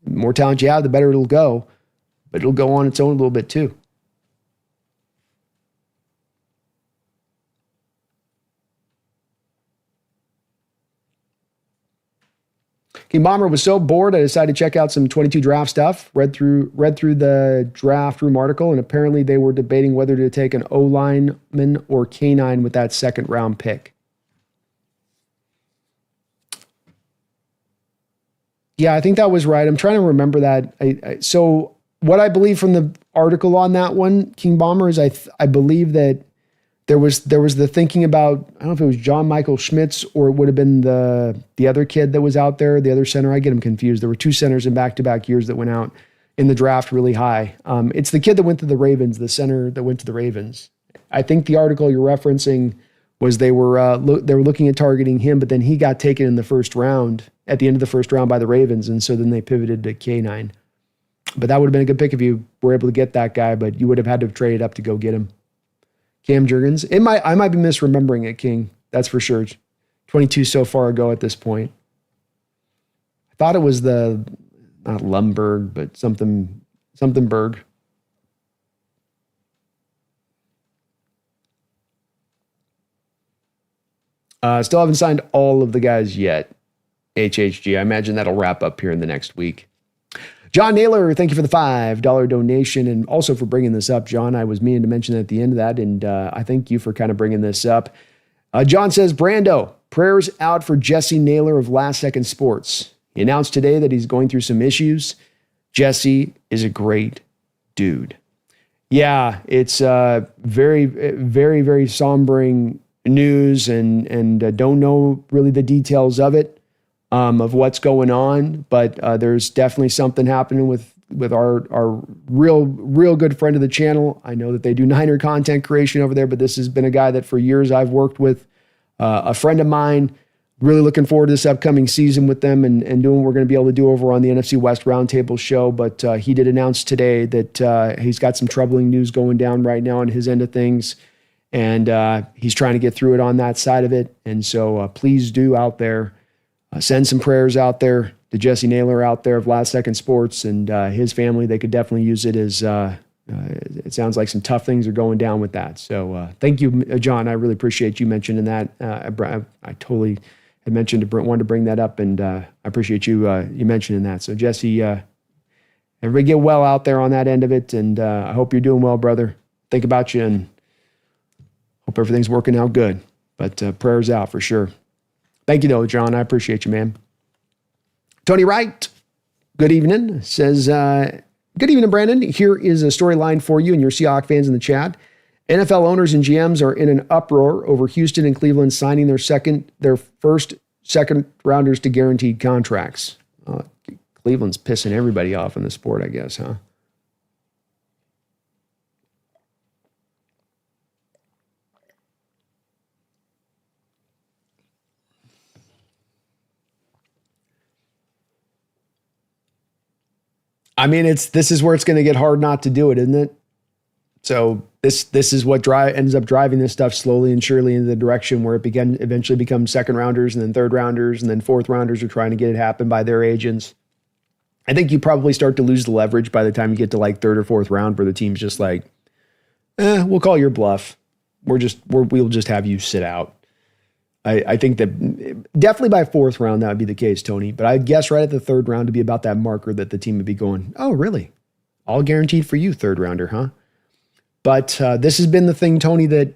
[SPEAKER 1] The more talent you have, the better it'll go, but it'll go on its own a little bit too. King Bomber was so bored, I decided to check out some 22 draft stuff, read through the draft room article, and apparently they were debating whether to take an O-lineman or K9 with that second round pick. Yeah, I think that was right. I'm trying to remember that. So what I believe from the article on that one, King Bomber, is I believe that there was the thinking about, I don't know if it was John Michael Schmitz or it would have been the other kid that was out there, the other center. I get him confused. There were two centers in back-to-back years that went out in the draft really high. It's the kid that went to the Ravens, the center that went to the Ravens. I think the article you're referencing was they were looking at targeting him, but then he got taken in the first round, at the end of the first round by the Ravens, and so then they pivoted to K9. But that would have been a good pick if you were able to get that guy, but you would have had to have traded up to go get him. Cam Jurgens. I might be misremembering it, King. That's for sure. 22 so far ago at this point. I thought it was not Lumberg, but something Berg. Still haven't signed all of the guys yet. HHG. I imagine that'll wrap up here in the next week. John Naylor, thank you for the $5 donation and also for bringing this up, John. I was meaning to mention at the end of that, and I thank you for kind of bringing this up. John says, Brando, prayers out for Jesse Naylor of Last Second Sports. He announced today that he's going through some issues. Jesse is a great dude. Yeah, it's very, very, very sombering news and don't know really the details of it. Of what's going on, but there's definitely something happening with our real good friend of the channel. I know that they do Niner content creation over there, but this has been a guy that for years I've worked with, a friend of mine. Really looking forward to this upcoming season with them and doing what we're going to be able to do over on the NFC West Roundtable show. But he did announce today that he's got some troubling news going down right now on his end of things, and he's trying to get through it on that side of it. And so please do out there. Send some prayers out there to Jesse Naylor out there of Last Second Sports and his family. They could definitely use it as it sounds like some tough things are going down with that. So thank you, John. I really appreciate you mentioning that. I totally had wanted to bring that up, and I appreciate you mentioning that. So Jesse, everybody get well out there on that end of it, and I hope you're doing well, brother. Think about you and hope everything's working out good. But prayers out for sure. Thank you, though, John. I appreciate you, man. Tony Wright, good evening. Says, good evening, Brandon. Here is a storyline for you and your Seahawks fans in the chat. NFL owners and GMs are in an uproar over Houston and Cleveland signing their first second rounders to guaranteed contracts. Cleveland's pissing everybody off in the sport, I guess, huh? I mean, this is where it's going to get hard not to do it, isn't it? So this is what ends up driving this stuff slowly and surely in the direction where it eventually becomes second rounders and then third rounders and then fourth rounders are trying to get it happen by their agents. I think you probably start to lose the leverage by the time you get to like third or fourth round where the team's just like, we'll call your bluff. We'll just have you sit out. I think that definitely by fourth round, that would be the case, Tony. But I guess right at the third round to be about that marker that the team would be going, oh, really? All guaranteed for you, third rounder, huh? But this has been the thing, Tony, that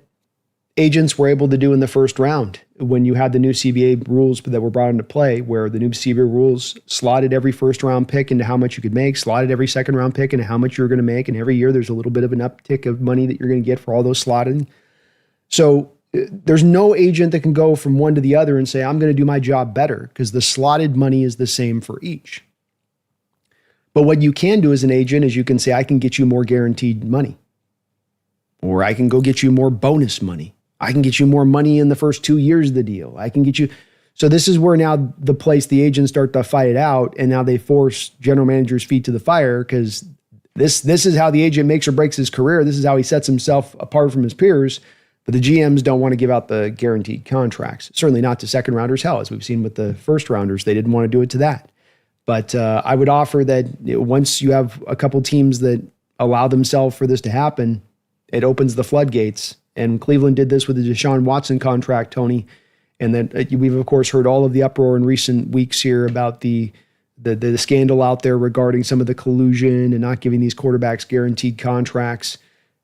[SPEAKER 1] agents were able to do in the first round when you had the new CBA rules that were brought into play, where the new CBA rules slotted every first round pick into how much you could make, slotted every second round pick into how much you're going to make. And every year there's a little bit of an uptick of money that you're going to get for all those slotting. So there's no agent that can go from one to the other and say, I'm going to do my job better because the slotted money is the same for each. But what you can do as an agent is you can say, I can get you more guaranteed money, or I can go get you more bonus money. I can get you more money in the first 2 years of the deal. I can get you. So this is where now the agents start to fight it out. And now they force general managers' feet to the fire because this is how the agent makes or breaks his career. This is how he sets himself apart from his peers. But the GMs don't want to give out the guaranteed contracts. Certainly not to second rounders. Hell, as we've seen with the first rounders, they didn't want to do it to that. But I would offer that once you have a couple teams that allow themselves for this to happen, it opens the floodgates. And Cleveland did this with the Deshaun Watson contract, Tony. And then we've, of course, heard all of the uproar in recent weeks here about the scandal out there regarding some of the collusion and not giving these quarterbacks guaranteed contracts.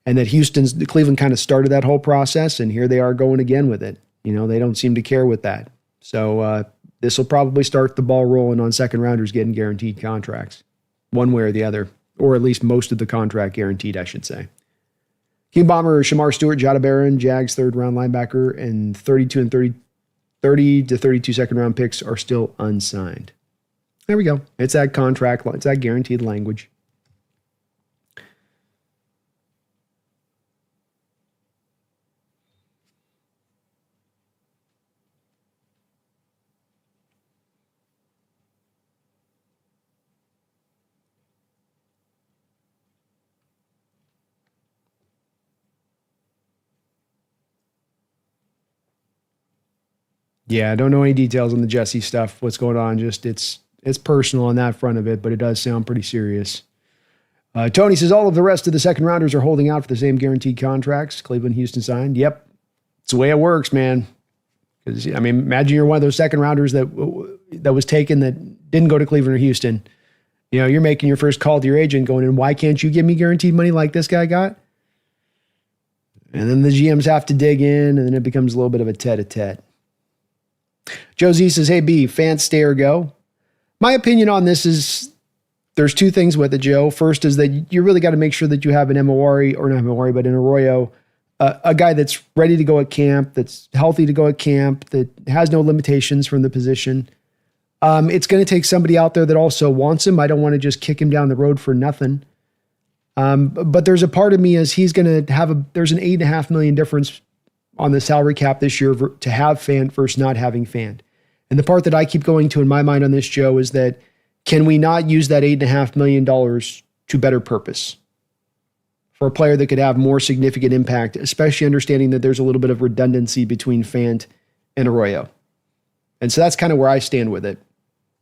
[SPEAKER 1] And that Cleveland kind of started that whole process, and here they are going again with it. You know, they don't seem to care with that. So this will probably start the ball rolling on second rounders getting guaranteed contracts, one way or the other, or at least most of the contract guaranteed, I should say. King Bomber, Shamar Stewart, Jada Barron, Jags third round linebacker, and 32 and 30 to 32 second round picks are still unsigned. There we go. It's that contract. It's that guaranteed language. Yeah, I don't know any details on the Jesse stuff, what's going on. Just it's personal on that front of it, but it does sound pretty serious. Tony says all of the rest of the second rounders are holding out for the same guaranteed contracts Cleveland, Houston signed. Yep. It's the way it works, man. Because, I mean, imagine you're one of those second rounders that was taken that didn't go to Cleveland or Houston. You know, you're making your first call to your agent going in, why can't you give me guaranteed money like this guy got? And then the GMs have to dig in, and then it becomes a little bit of a tete-a-tete. Joe Z says, hey, B, fans stay or go. My opinion on this is there's two things with it, Joe. First is that you really got to make sure that you have an Mori, or not Mori, but an Arroyo, a guy that's ready to go at camp, that's healthy to go at camp, that has no limitations from the position. It's going to take somebody out there that also wants him. I don't want to just kick him down the road for nothing. But there's a part of me as he's going to have there's an $8.5 million difference on the salary cap this year to have Fant versus not having Fant. And the part that I keep going to in my mind on this, Joe, is that can we not use that $8.5 million to better purpose for a player that could have more significant impact, especially understanding that there's a little bit of redundancy between Fant and Arroyo. And so that's kind of where I stand with it.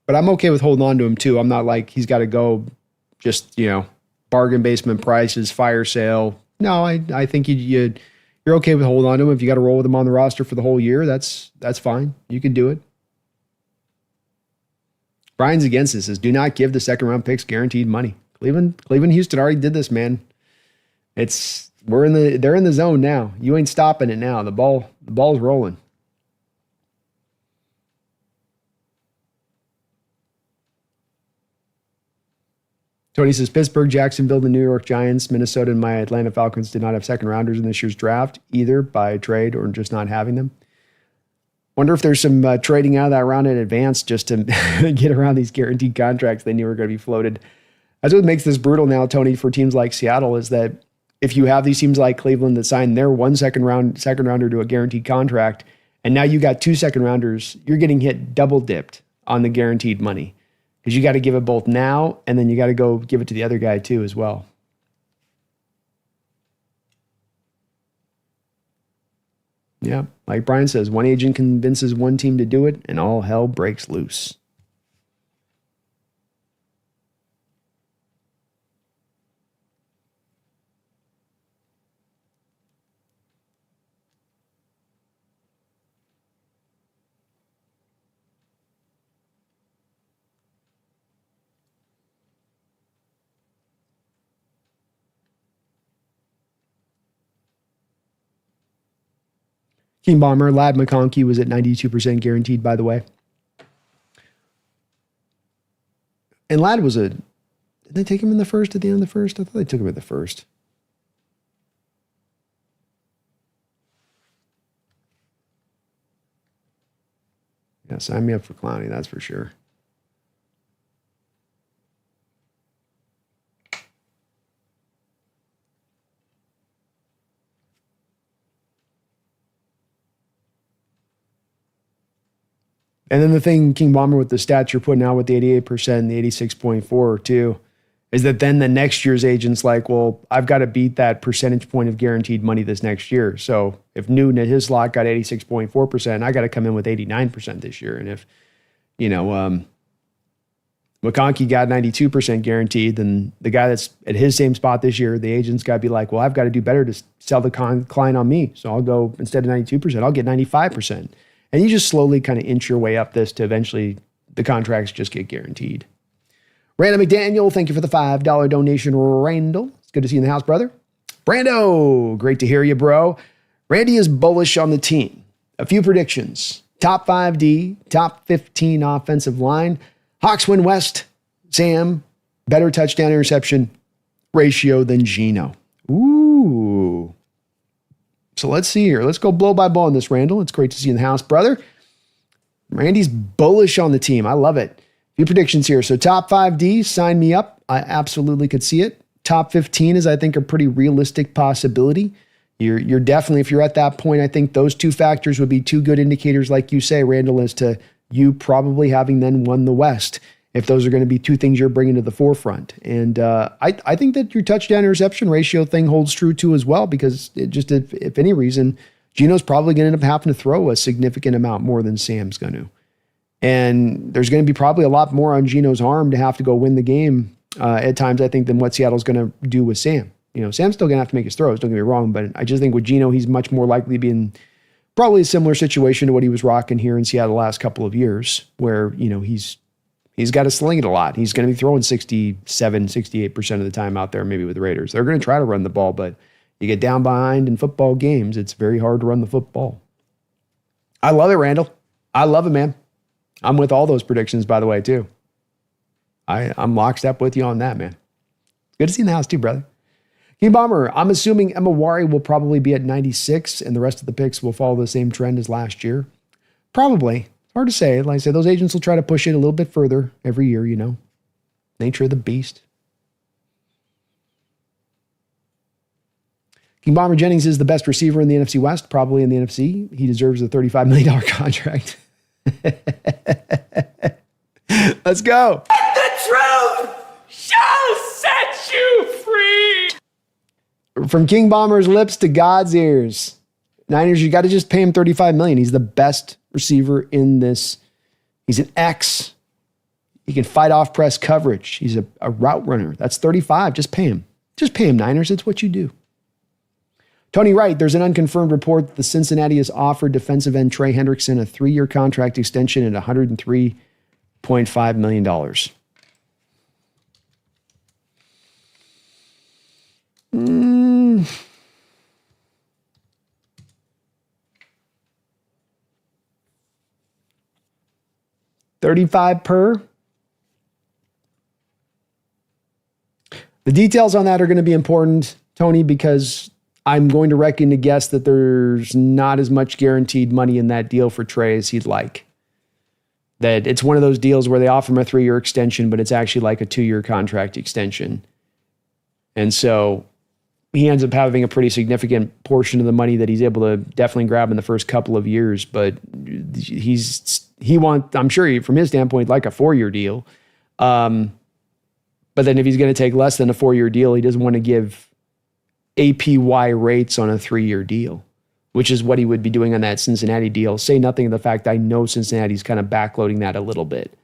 [SPEAKER 1] But I'm okay with holding on to him too. I'm not like he's got to go just, bargain basement prices, fire sale. No, I think you're okay with holding on to him. If you got to roll with him on the roster for the whole year, that's fine. You can do it. Brian's against this. Says, do not give the second round picks guaranteed money. Cleveland, Houston already did this, man. They're in the zone now. You ain't stopping it now. The ball's rolling. Tony says, Pittsburgh, Jacksonville, the New York Giants, Minnesota, and my Atlanta Falcons did not have second rounders in this year's draft, either by trade or just not having them. Wonder if there's some trading out of that round in advance just to get around these guaranteed contracts they knew were going to be floated. That's what makes this brutal now, Tony, for teams like Seattle, is that if you have these teams like Cleveland that signed their one second rounder to a guaranteed contract, and now you got two second rounders, you're getting hit double dipped on the guaranteed money. Because you got to give it both now, and then you got to go give it to the other guy too as well. Yeah, like Brian says, one agent convinces one team to do it, and all hell breaks loose. King Bomber, Ladd McConkey was at 92% guaranteed, by the way. And Ladd was did they take him in the first at the end of the first? I thought they took him at the first. Yeah, sign me up for Clowney, that's for sure. And then the thing, King Bomber, with the stats you're putting out with the 88% and the 86.4 too, is that then the next year's agent's like, well, I've got to beat that percentage point of guaranteed money this next year. So if Newton at his slot got 86.4%, I got to come in with 89% this year. And if, McConkey got 92% guaranteed, then the guy that's at his same spot this year, the agent's got to be like, well, I've got to do better to sell the client on me. So I'll go, instead of 92%, I'll get 95%. And you just slowly kind of inch your way up this to eventually the contracts just get guaranteed. Randall McDaniel, thank you for the $5 donation, Randall. It's good to see you in the house, brother. Brando, great to hear you, bro. Randy is bullish on the team. A few predictions. Top 5 D, top 15 offensive line. Hawks win West. Sam, better touchdown interception ratio than Geno. Ooh, So let's see here. Let's go blow by blow on this, Randall. It's great to see you in the house, brother. Randy's bullish on the team. I love it. Few predictions here. So top 5D, sign me up. I absolutely could see it. Top 15 is, I think, a pretty realistic possibility. You're definitely, if you're at that point, I think those two factors would be two good indicators, like you say, Randall, as to you probably having then won the West, if those are going to be two things you're bringing to the forefront. And I think that your touchdown interception ratio thing holds true too as well, because it just, if any reason, Geno's probably going to end up having to throw a significant amount more than Sam's going to. And there's going to be probably a lot more on Geno's arm to have to go win the game at times, I think, than what Seattle's going to do with Sam. Sam's still going to have to make his throws, don't get me wrong, but I just think with Geno, he's much more likely to be in probably a similar situation to what he was rocking here in Seattle the last couple of years, where, he's got to sling it a lot. He's going to be throwing 67, 68% of the time out there, maybe with the Raiders. They're going to try to run the ball, but you get down behind in football games, it's very hard to run the football. I love it, Randall. I love it, man. I'm with all those predictions, by the way, too. I'm lockstep with you on that, man. Good to see you in the house, too, brother. King Bomber, I'm assuming Emma Wari will probably be at 96 and the rest of the picks will follow the same trend as last year. Probably. It's hard to say. Like I said, those agents will try to push it a little bit further every year, Nature of the beast. King Bomber Jennings is the best receiver in the NFC West, probably in the NFC. He deserves a $35 million contract. Let's go.
[SPEAKER 2] The truth shall set you free.
[SPEAKER 1] From King Bomber's lips to God's ears. Niners, you got to just pay him $35 million. He's the best receiver in this. He's an X. He can fight off press coverage. He's a route runner. That's 35. Just pay him. Just pay him, Niners. It's what you do. Tony Wright, there's an unconfirmed report that the Cincinnati has offered defensive end Trey Hendrickson a 3-year contract extension at $103.5 million. 35 per. The details on that are going to be important, Tony, because I'm going to reckon to guess that there's not as much guaranteed money in that deal for Trey as he'd like. That it's one of those deals where they offer him a 3-year extension, but it's actually like a 2-year contract extension. And so he ends up having a pretty significant portion of the money that he's able to definitely grab in the first couple of years. But I'm sure from his standpoint, like a 4-year deal. But then if he's going to take less than a 4-year deal, he doesn't want to give APY rates on a 3-year deal, which is what he would be doing on that Cincinnati deal. Say nothing of the fact I know Cincinnati's kind of backloading that a little bit.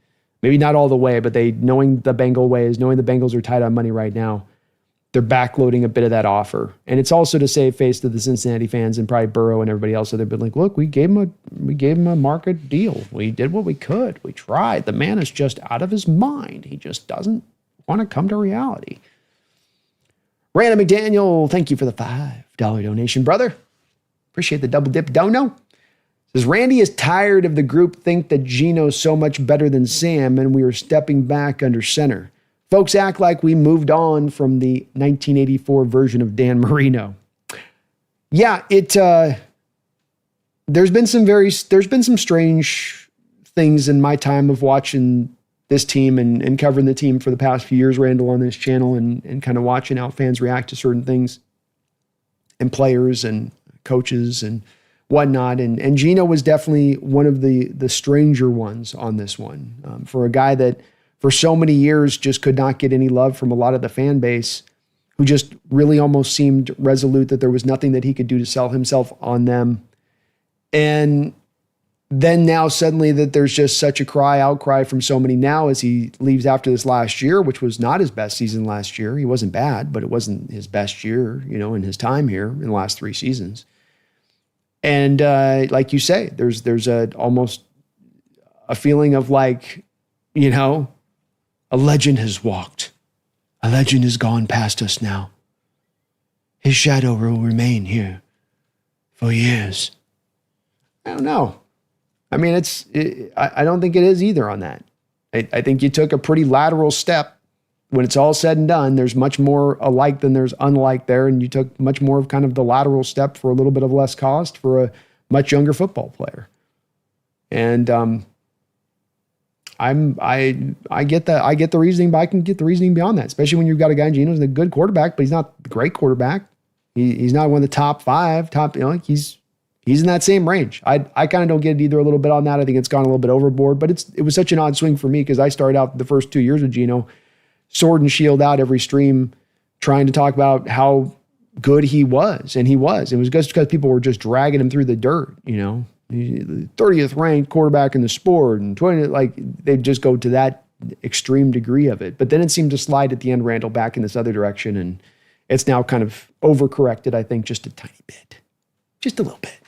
[SPEAKER 1] Maybe not all the way, but knowing the Bengal ways, knowing the Bengals are tight on money right now, they're backloading a bit of that offer. And it's also to save face to the Cincinnati fans and probably Burrow and everybody else. So they've been like, look, we gave him a market deal. We did what we could. We tried. The man is just out of his mind. He just doesn't want to come to reality. Randall McDaniel, thank you for the $5 donation, brother. Appreciate the double dip dono. Says, Randy is tired of the group think that Geno's so much better than Sam and we are stepping back under center. Folks act like we moved on from the 1984 version of Dan Marino. Yeah, there's been some strange things in my time of watching this team and covering the team for the past few years, Randall, on this channel and kind of watching how fans react to certain things and players and coaches and whatnot. And Geno was definitely one of the stranger ones on this one. For a guy that for so many years just could not get any love from a lot of the fan base, who just really almost seemed resolute that there was nothing that he could do to sell himself on them. And then now suddenly that there's just such a outcry from so many now as he leaves after this last year, which was not his best season last year. He wasn't bad, but it wasn't his best year, in his time here in the last 3 seasons. And like you say, there's almost a feeling of like, a legend has walked. A legend has gone past us now. His shadow will remain here for years. I don't know. I mean, I don't think it is either on that. I think you took a pretty lateral step when it's all said and done, there's much more alike than there's unlike there. And you took much more of kind of the lateral step for a little bit of less cost for a much younger football player. And I get that. I get the reasoning, but I can get the reasoning beyond that, especially when you've got a guy, Geno's a good quarterback, but he's not a great quarterback. He's not one of the top 5, he's in that same range. I kind of don't get it either a little bit on that. I think it's gone a little bit overboard, but it was such an odd swing for me because I started out the first 2 years with Geno, sword and shield out every stream, trying to talk about how good he was. And he was. It was just because people were just dragging him through the dirt, 30th ranked quarterback in the sport and 20, they'd just go to that extreme degree of it. But then it seemed to slide at the end, Randall, back in this other direction. And it's now kind of overcorrected, I think, just a tiny bit. Just a little bit.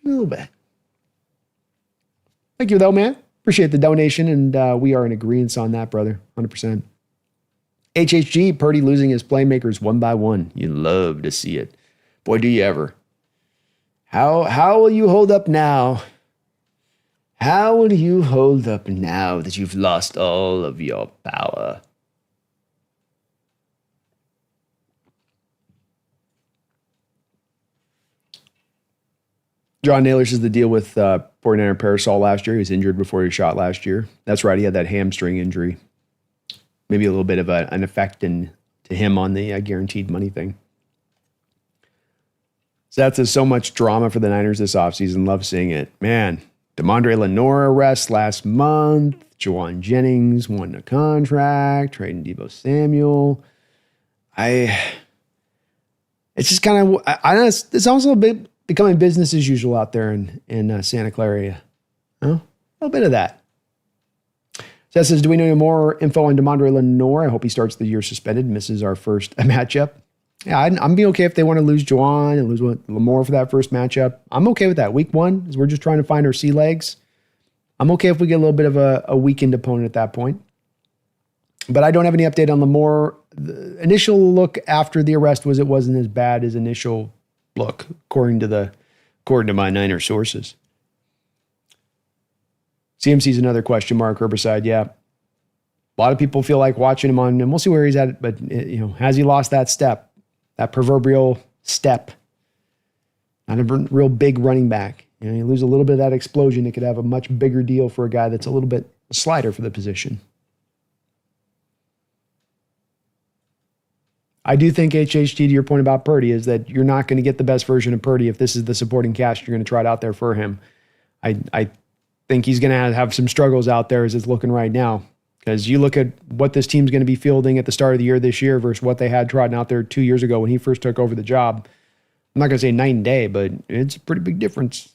[SPEAKER 1] A little bit. Thank you, though, man. Appreciate the donation. And we are in agreement on that, brother. 100%. HHG, Purdy losing his playmakers one by one. You love to see it. Boy, do you ever. How will you hold up now? How will you hold up now that you've lost all of your power? John Naylor says the deal with 49er Parasol last year. He was injured before he shot last year. That's right. He had that hamstring injury. Maybe a little bit of an effect to him on the guaranteed money thing. So that's so much drama for the Niners this offseason. Love seeing it. Man, DeMondre Lenore arrest last month. Juwan Jennings won a contract. Trading Deebo Samuel. It's just kind of, it's almost a little bit becoming business as usual out there in Santa Clara area. A little bit of that. Seth says, do we know more info on DeMondre Lenore? I hope he starts the year suspended, misses our first matchup. Yeah, I'm be okay if they want to lose Juwan and lose Lamore for that first matchup. I'm okay with that. Week 1, as we're just trying to find our sea legs. I'm okay if we get a little bit of a weakened opponent at that point. But I don't have any update on Lamore. The initial look after the arrest was it wasn't as bad as initial look, according to my Niner sources. CMC's another question mark. Herbicide, yeah. A lot of people feel like watching him on, and we'll see where he's at. But has he lost that step? That proverbial step. Not a real big running back. You lose a little bit of that explosion, it could have a much bigger deal for a guy that's a little bit slighter for the position. I do think HHT, to your point about Purdy, is that you're not going to get the best version of Purdy if this is the supporting cast you're going to try it out there for him. I think he's going to have some struggles out there as it's looking right now. Because you look at what this team's going to be fielding at the start of the year this year versus what they had trotting out there 2 years ago when he first took over the job. I'm not going to say night and day, but it's a pretty big difference.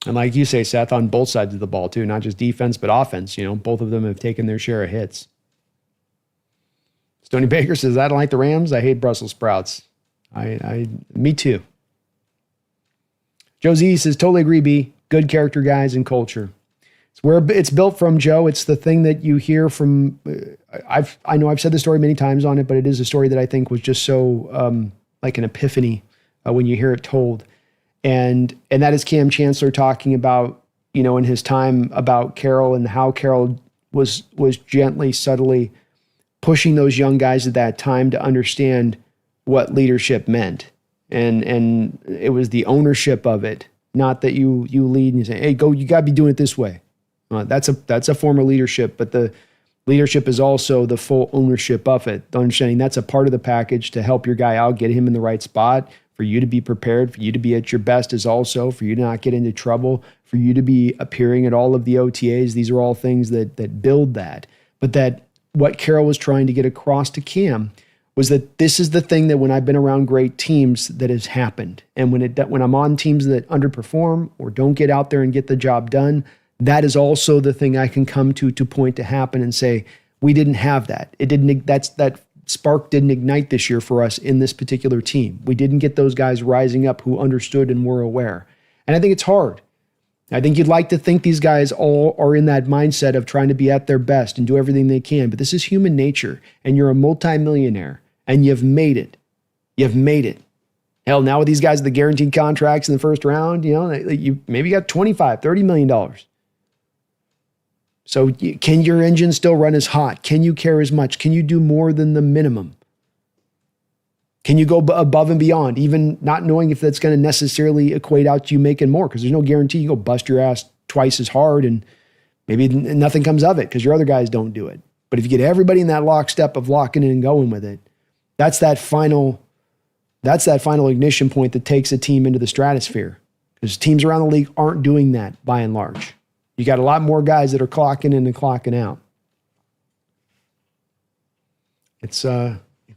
[SPEAKER 1] And like you say, Seth, on both sides of the ball too, not just defense, but offense. Both of them have taken their share of hits. Stoney Baker says, I don't like the Rams. I hate Brussels sprouts. Me too. Josie says, totally agree, B. Good character guys and culture. It's where it's built from, Joe. It's the thing that you hear from. I know I've said the story many times on it, but it is a story that I think was just so like an epiphany when you hear it told. And that is Cam Chancellor talking about, in his time about Carroll and how Carroll was gently, subtly pushing those young guys at that time to understand what leadership meant. And it was the ownership of it, not that you lead and you say, hey, go, you got to be doing it this way. That's a form of leadership, but the leadership is also the full ownership of it. The understanding that's a part of the package to help your guy out, get him in the right spot, for you to be prepared, for you to be at your best is also for you to not get into trouble, for you to be appearing at all of the OTAs. These are all things that build that. But that what Carroll was trying to get across to Cam was that this is the thing that when I've been around great teams that has happened. And when I'm on teams that underperform or don't get out there and get the job done, that is also the thing I can come to point to happen and say, we didn't have that. That spark didn't ignite this year for us in this particular team. We didn't get those guys rising up who understood and were aware. And I think it's hard. I think you'd like to think these guys all are in that mindset of trying to be at their best and do everything they can, but this is human nature, and you're a multimillionaire, and you've made it. You've made it. Hell, now with these guys, the guaranteed contracts in the first round, you maybe got $25, $30 million. So can your engine still run as hot? Can you care as much? Can you do more than the minimum? Can you go above and beyond, even not knowing if that's going to necessarily equate out to you making more? Because there's no guarantee you go bust your ass twice as hard and maybe nothing comes of it because your other guys don't do it. But if you get everybody in that lockstep of locking in and going with it, that's that final ignition point that takes a team into the stratosphere. Because teams around the league aren't doing that by and large. You got a lot more guys that are clocking in and clocking out. It's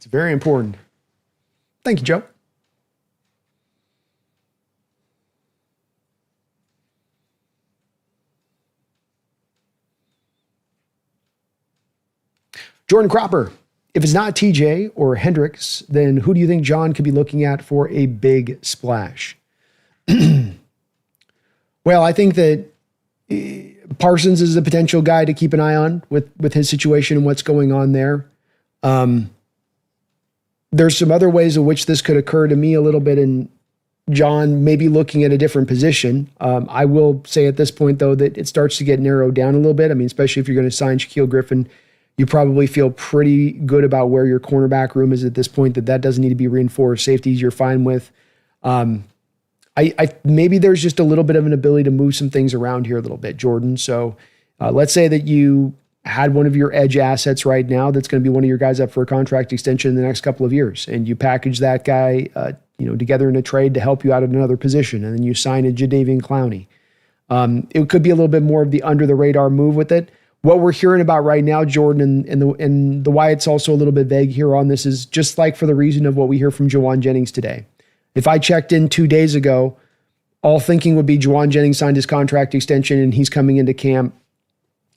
[SPEAKER 1] very important. Thank you, Joe. Jordan Cropper, if it's not TJ or Hendricks, then who do you think John could be looking at for a big splash? Well, I think that Parsons is a potential guy to keep an eye on with his situation and what's going on there. There's some other ways in which this could occur to me a little bit, and John maybe looking at a different position. I will say at this point, though, that it starts to get narrowed down a little bit. I mean, especially if you're going to sign Shaquille Griffin, you probably feel pretty good about where your cornerback room is at this point, that doesn't need to be reinforced. Safeties you're fine with. I maybe there's just a little bit of an ability to move some things around here a little bit, Jordan. So let's say that you had one of your edge assets right now that's going to be one of your guys up for a contract extension in the next couple of years, and you package that guy together in a trade to help you out at another position, and then you sign a Jadeveon Clowney. It could be a little bit more of the under the radar move with it. What we're hearing about right now, Jordan, and the why it's also a little bit vague here on this is just like for the reason of what we hear from Juwan Jennings today. If I checked in 2 days ago, all thinking would be Juwan Jennings signed his contract extension and he's coming into camp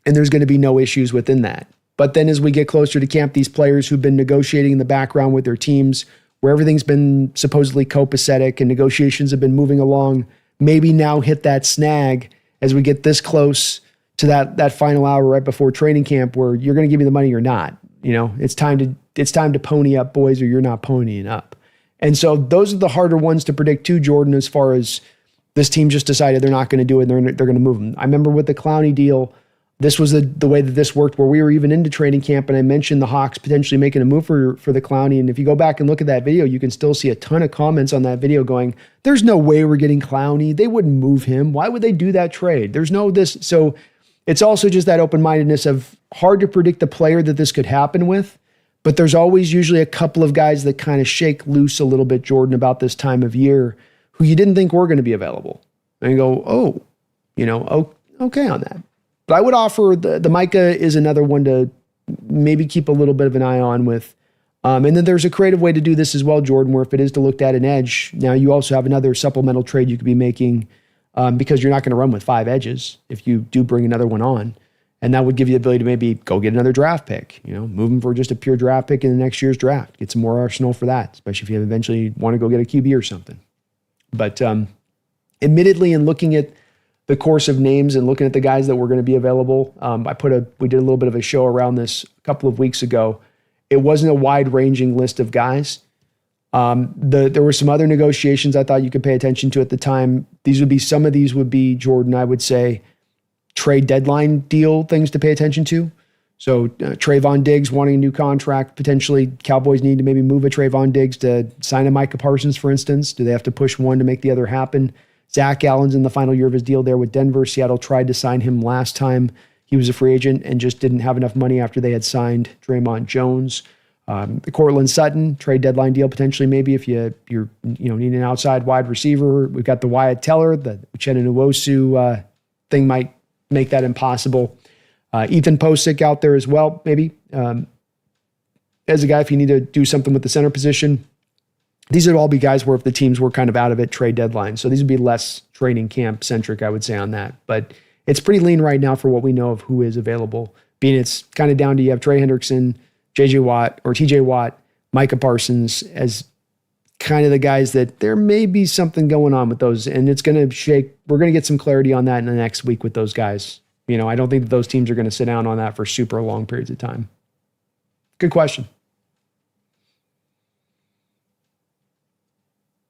[SPEAKER 1] and there's going to be no issues within that. But then as we get closer to camp, these players who've been negotiating in the background with their teams, where everything's been supposedly copacetic and negotiations have been moving along, maybe now hit that snag as we get this close to that final hour right before training camp where you're going to give me the money or not. It's time to pony up, boys, or you're not ponying up. And so those are the harder ones to predict too, Jordan, as far as this team just decided they're not going to do it and they're going to move them. I remember with the Clowney deal, this was the way that this worked, where we were even into training camp, and I mentioned the Hawks potentially making a move for the Clowney. And if you go back and look at that video, you can still see a ton of comments on that video going, there's no way we're getting Clowney. They wouldn't move him. Why would they do that trade? There's no this. So it's also just that open-mindedness of hard to predict the player that this could happen with, but there's always usually a couple of guys that kind of shake loose a little bit, Jordan, about this time of year who you didn't think were going to be available. And you go, okay on that. But I would offer the Micah is another one to maybe keep a little bit of an eye on with. And then there's a creative way to do this as well, Jordan, where if it is to look at an edge, now you also have another supplemental trade you could be making because you're not going to run with 5 edges if you do bring another one on. And that would give you the ability to maybe go get another draft pick, move them for just a pure draft pick in the next year's draft. Get some more arsenal for that, especially if you eventually want to go get a QB or something. But admittedly, in looking at the course of names and looking at the guys that were going to be available, we did a little bit of a show around this a couple of weeks ago. It wasn't a wide-ranging list of guys. There were some other negotiations I thought you could pay attention to at the time. Some of these would be, Jordan, I would say, trade deadline deal things to pay attention to. So Trayvon Diggs wanting a new contract, potentially Cowboys need to maybe move a Trayvon Diggs to sign a Micah Parsons, for instance. Do they have to push one to make the other happen? Zach Allen's in the final year of his deal there with Denver. Seattle tried to sign him last time he was a free agent and just didn't have enough money after they had signed Draymond Jones. The Cortland Sutton trade deadline deal potentially maybe if you're need an outside wide receiver. We've got the Wyatt Teller, the Uchenna Nwosu thing might make that impossible. Ethan Posick out there as well, maybe as a guy if you need to do something with the center position. These would all be guys where if the teams were kind of out of it, trade deadline. So these would be less training camp centric, I would say, on that. But it's pretty lean right now for what we know of who is available. Being it's kind of down to you have Trey Hendrickson, TJ Watt, Micah Parsons as kind of the guys that there may be something going on with those. And it's going to shake. We're going to get some clarity on that in the next week with those guys. I don't think that those teams are going to sit down on that for super long periods of time. Good question.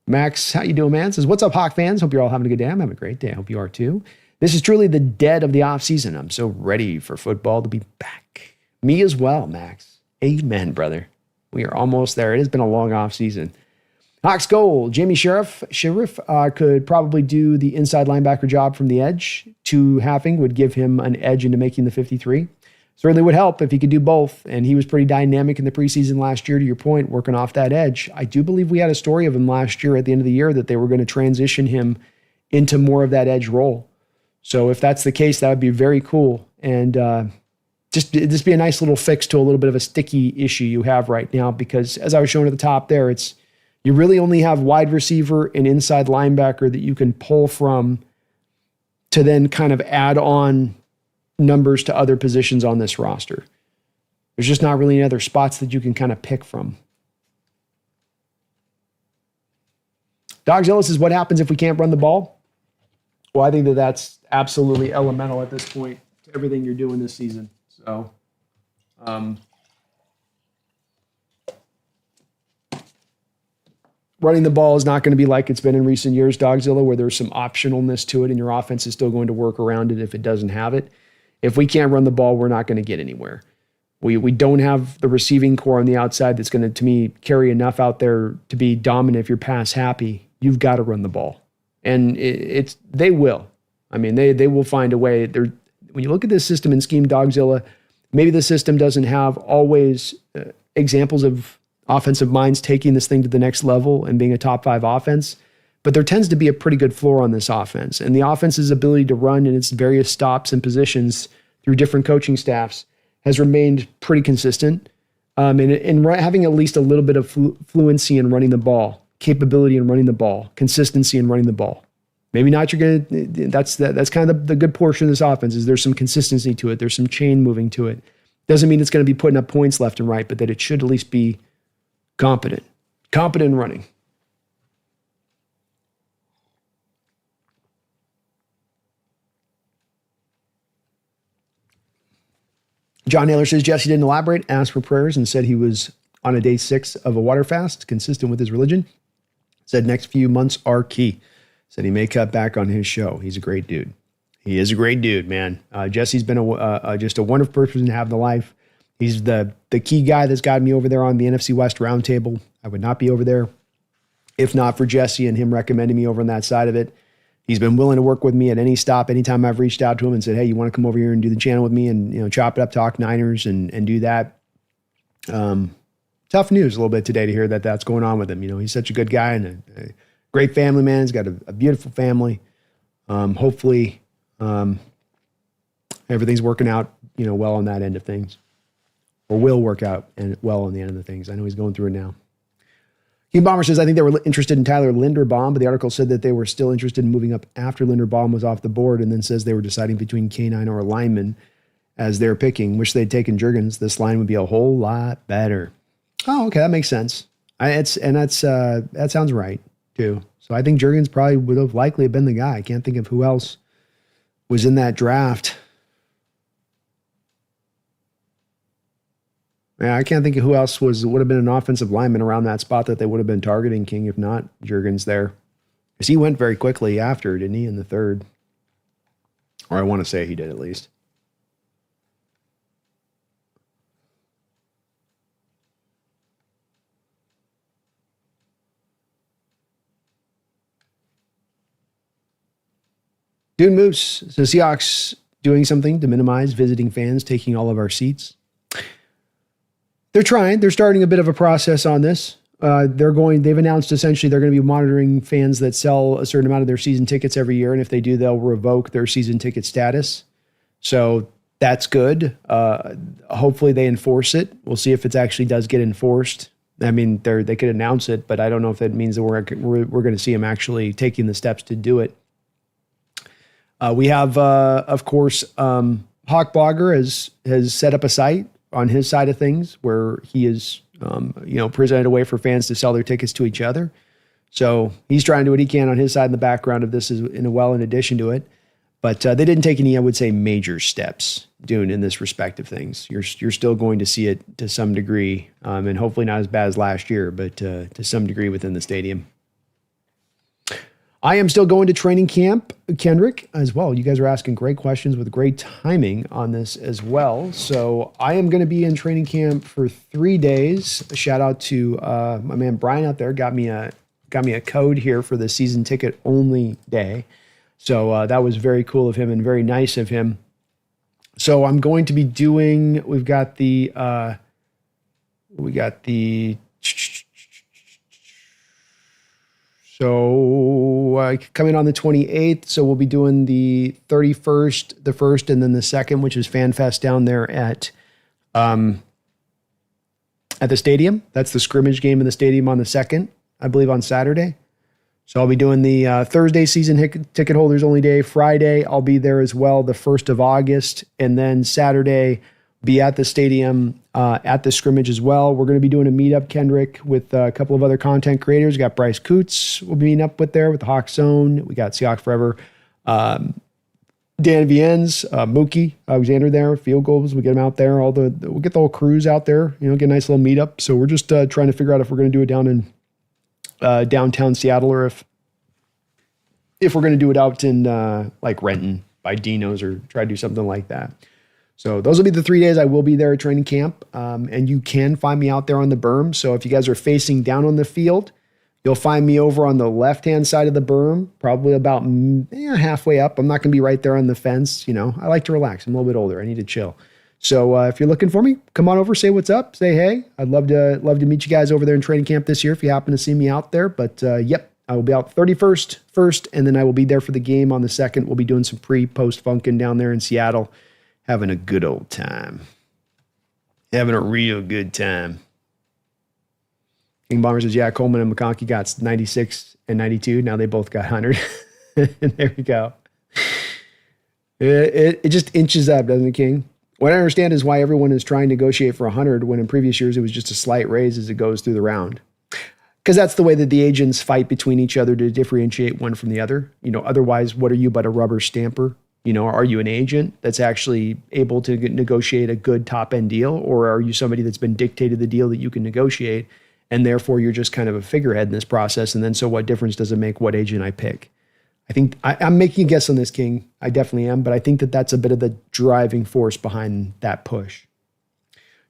[SPEAKER 1] Max, how you doing, man? Says, what's up, Hawk fans? Hope you're all having a good day. I'm having a great day. I hope you are too. This is truly the dead of the offseason. I'm so ready for football to be back. Me as well, Max. Amen, brother. We are almost there. It has been a long offseason. Hawks goal. Jamie Sheriff could probably do the inside linebacker job from the edge. Two halving would give him an edge into making the 53. Certainly would help if he could do both. And he was pretty dynamic in the preseason last year, to your point, working off that edge. I do believe we had a story of him last year at the end of the year that they were going to transition him into more of that edge role. So if that's the case, that would be very cool. And just be a nice little fix to a little bit of a sticky issue you have right now, because as I was showing at the top there, you really only have wide receiver and inside linebacker that you can pull from to then kind of add on numbers to other positions on this roster. There's just not really any other spots that you can kind of pick from. Dogzilla says, what happens if we can't run the ball? Well, I think that's absolutely elemental at this point to everything you're doing this season. So, running the ball is not going to be like it's been in recent years, Dogzilla, where there's some optionalness to it and your offense is still going to work around it if it doesn't have it. If we can't run the ball, we're not going to get anywhere. We don't have the receiving core on the outside that's going to me, carry enough out there to be dominant. If you're pass happy, you've got to run the ball. And they will. I mean, they will find a way. When you look at this system and scheme, Dogzilla, maybe the system doesn't have always examples of offensive minds taking this thing to the next level and being a top 5 offense, but there tends to be a pretty good floor on this offense. And the offense's ability to run in its various stops and positions through different coaching staffs has remained pretty consistent. And having at least a little bit of fluency in running the ball, capability in running the ball, consistency in running the ball. Maybe not that's kind of the good portion of this offense is there's some consistency to it. There's some chain moving to it. Doesn't mean it's going to be putting up points left and right, but that it should at least be competent in running. John Naylor says Jesse didn't elaborate, asked for prayers, and said he was on a day 6 of a water fast, consistent with his religion. Said next few months are key. Said he may cut back on his show. He's a great dude. He is a great dude, man. Jesse's been just a wonderful person to have in the life. He's the key guy that's got me over there on the NFC West roundtable. I would not be over there if not for Jesse and him recommending me over on that side of it. He's been willing to work with me at any stop, anytime I've reached out to him and said, hey, you want to come over here and do the channel with me and chop it up, talk Niners and do that. Tough news a little bit today to hear that that's going on with him. He's such a good guy and a great family man. He's got a beautiful family. Hopefully everything's working out, well on that end of things, or will work out and well on the end of the things. I know he's going through it now. King Bomber says, I think they were interested in Tyler Linderbaum, but the article said that they were still interested in moving up after Linderbaum was off the board, and then says they were deciding between K9 or lineman as they're picking. Wish they'd taken Juergens. This line would be a whole lot better. Oh, okay, that makes sense. That sounds right too. So I think Juergens probably would have likely been the guy. I can't think of who else was in that draft. Yeah, I can't think of who else would have been an offensive lineman around that spot that they would have been targeting, King, if not Juergens there. Because he went very quickly after, didn't he, in the 3rd? Or I want to say he did at least. Dune Moose says Seahawks doing something to minimize visiting fans taking all of our seats. They're trying. They're starting a bit of a process on this. They've announced essentially they're going to be monitoring fans that sell a certain amount of their season tickets every year. And if they do, they'll revoke their season ticket status. So that's good. Hopefully they enforce it. We'll see if it actually does get enforced. I mean, they could announce it, but I don't know if that means that we're going to see them actually taking the steps to do it. We have, of course, Hawk Blogger has set up a site on his side of things where he is, presented a way for fans to sell their tickets to each other. So he's trying to do what he can on his side in the background of this in addition to it. But they didn't take any, I would say, major steps doing in this respect of things. You're still going to see it to some degree, and hopefully not as bad as last year, but to some degree within the stadium. I am still going to training camp, Kendrick, as well. You guys are asking great questions with great timing on this as well. So I am going to be in training camp for 3 days. A shout out to my man Brian out there. Got me a code here for the season ticket only day. So that was very cool of him and very nice of him. So I'm going to be doing. We've got the. So coming on the 28th, so we'll be doing the 31st, the 1st, and then the 2nd, which is Fan Fest down there at the stadium. That's the scrimmage game in the stadium on the 2nd, I believe on Saturday. So I'll be doing the Thursday season ticket holders only day. Friday, I'll be there as well, the 1st of August, and then Saturday, be at the stadium at the scrimmage as well. We're going to be doing a meetup, Kendrick, with a couple of other content creators. We got Bryce Coots we'll be meeting up with there with the Hawk Zone. We got Seahawks Forever. Dan Viennes, Mookie, Alexander there, field goals. We get them out there. We'll get the whole crews out there, get a nice little meetup. So we're just trying to figure out if we're going to do it down in downtown Seattle or if we're going to do it out in like Renton by Dino's or try to do something like that. So those will be the 3 days I will be there at training camp. And you can find me out there on the berm. So if you guys are facing down on the field, you'll find me over on the left-hand side of the berm, probably about halfway up. I'm not going to be right there on the fence. I like to relax. I'm a little bit older. I need to chill. So if you're looking for me, come on over, say what's up, say hey. I'd love to meet you guys over there in training camp this year if you happen to see me out there. But yep, I will be out 31st, 1st, and then I will be there for the game on the 2nd. We'll be doing some pre-post funkin' down there in Seattle. Having a good old time. Having a real good time. King Bomber says, yeah, Coleman and McConkey got 96 and 92. Now they both got 100. And there we go. It just inches up, doesn't it, King? What I understand is why everyone is trying to negotiate for 100 when in previous years it was just a slight raise as it goes through the round. Because that's the way that the agents fight between each other to differentiate one from the other. Otherwise, what are you but a rubber stamper? Are you an agent that's actually able to negotiate a good top-end deal, or are you somebody that's been dictated the deal that you can negotiate, and therefore you're just kind of a figurehead in this process, and then so what difference does it make what agent I pick? I think I'm making a guess on this, King. I definitely am, but I think that that's a bit of the driving force behind that push.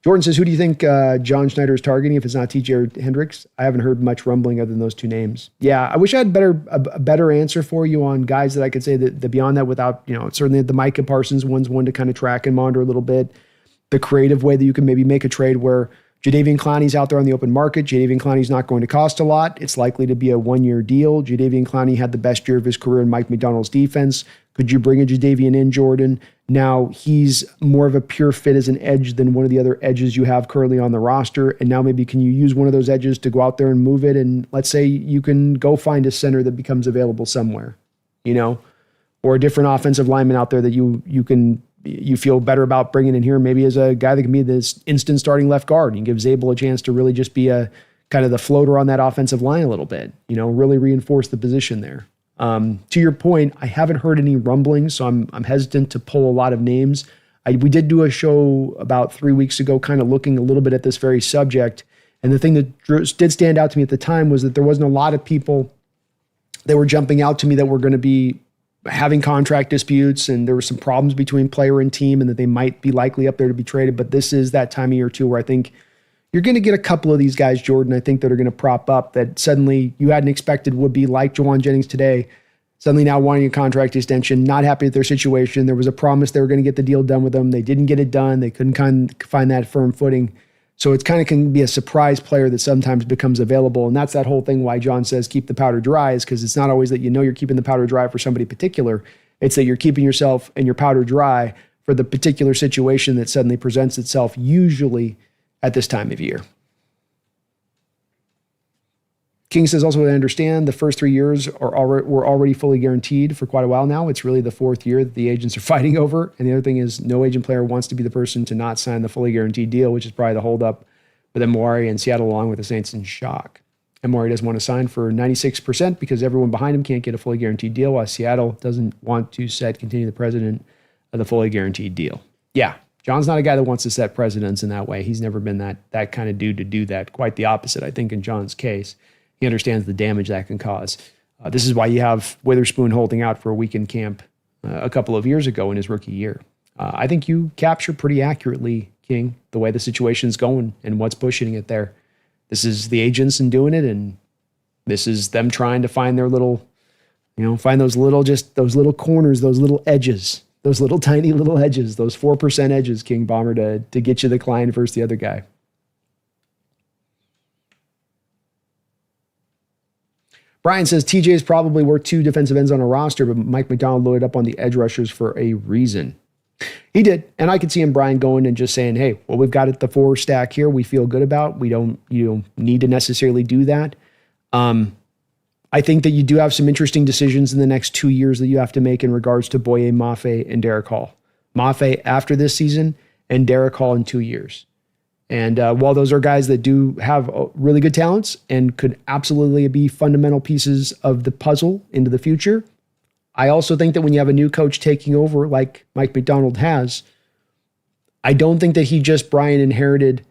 [SPEAKER 1] Jordan says, who do you think John Schneider is targeting if it's not TJ or Hendricks? I haven't heard much rumbling other than those two names. Yeah, I wish I had a better answer for you on guys that I could say that beyond that without, certainly the Micah Parsons one's one to kind of track and monitor a little bit. The creative way that you can maybe make a trade where Jadeveon Clowney's out there on the open market. Jadeveon Clowney's not going to cost a lot. It's likely to be a one-year deal. Jadeveon Clowney had the best year of his career in Mike Macdonald's defense. Could you bring a Jadeveon in, Jordan? Now he's more of a pure fit as an edge than one of the other edges you have currently on the roster. And now maybe can you use one of those edges to go out there and move it? And let's say you can go find a center that becomes available somewhere, or a different offensive lineman out there that you feel better about bringing in here, maybe as a guy that can be this instant starting left guard and give Zabel a chance to really just be a kind of the floater on that offensive line a little bit, really reinforce the position there. To your point, I haven't heard any rumblings, so I'm hesitant to pull a lot of names. We did do a show about 3 weeks ago, kind of looking a little bit at this very subject. And the thing that did stand out to me at the time was that there wasn't a lot of people that were jumping out to me that were going to be having contract disputes, and there were some problems between player and team, and that they might be likely up there to be traded. But this is that time of year too, where I think you're going to get a couple of these guys, Jordan, I think that are going to prop up that suddenly you hadn't expected would be like Jawan Jennings today, suddenly now wanting a contract extension, not happy with their situation. There was a promise they were going to get the deal done with them. They didn't get it done. They couldn't find that firm footing. So it's kind of can be a surprise player that sometimes becomes available. And that's that whole thing why John says keep the powder dry, is because it's not always that you're keeping the powder dry for somebody particular. It's that you're keeping yourself and your powder dry for the particular situation that suddenly presents itself, usually at this time of year. King says also, I understand the first 3 years were already fully guaranteed for quite a while now. It's really the fourth year that the agents are fighting over. And the other thing is no agent player wants to be the person to not sign the fully guaranteed deal, which is probably the holdup with Amari and Seattle along with the Saints in shock. Amari doesn't want to sign for 96% because everyone behind him can't get a fully guaranteed deal, while Seattle doesn't want to continue the president of the fully guaranteed deal. Yeah, John's not a guy that wants to set precedents in that way. He's never been that kind of dude to do that. Quite the opposite, I think, in John's case. He understands the damage that can cause. This is why you have Witherspoon holding out for a week in camp a couple of years ago in his rookie year. I think you capture pretty accurately, King, the way the situation's going and what's pushing it there. This is the agents and doing it, and this is them trying to find their little, find those little corners, those little edges, those little tiny little edges, those 4% edges, King Bomber, to get you the client versus the other guy. Brian says TJ is probably worth 2 defensive ends on a roster, but Mike Macdonald loaded up on the edge rushers for a reason. He did, and I could see him, Brian, going and just saying, hey, well, we've got it the 4 stack here we feel good about. We don't need to necessarily do that. I think that you do have some interesting decisions in the next 2 years that you have to make in regards to Boye Mafe and Derek Hall. Mafe after this season and Derek Hall in 2 years. And while those are guys that do have really good talents and could absolutely be fundamental pieces of the puzzle into the future, I also think that when you have a new coach taking over like Mike Macdonald has, I don't think that he just, Brian, inherited,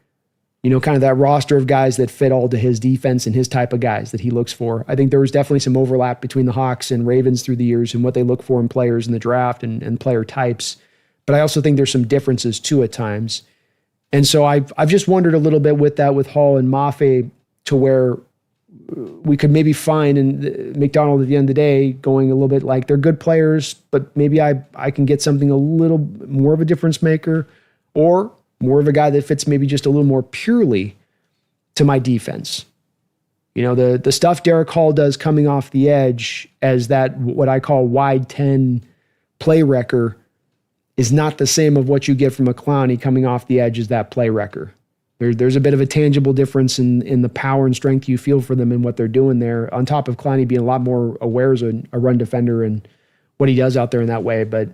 [SPEAKER 1] kind of that roster of guys that fit all to his defense and his type of guys that he looks for. I think there was definitely some overlap between the Hawks and Ravens through the years and what they look for in players in the draft and player types. But I also think there's some differences too at times. And so I've just wondered a little bit with that with Hall and Mafe to where we could maybe find in Macdonald at the end of the day going a little bit like they're good players, but maybe I can get something a little more of a difference maker or more of a guy that fits maybe just a little more purely to my defense. The stuff Derek Hall does coming off the edge as that what I call wide 10 play wrecker is not the same of what you get from a Clowney coming off the edge as that play wrecker. There's a bit of a tangible difference in the power and strength you feel for them and what they're doing there, on top of Clowney being a lot more aware as a run defender and what he does out there in that way. But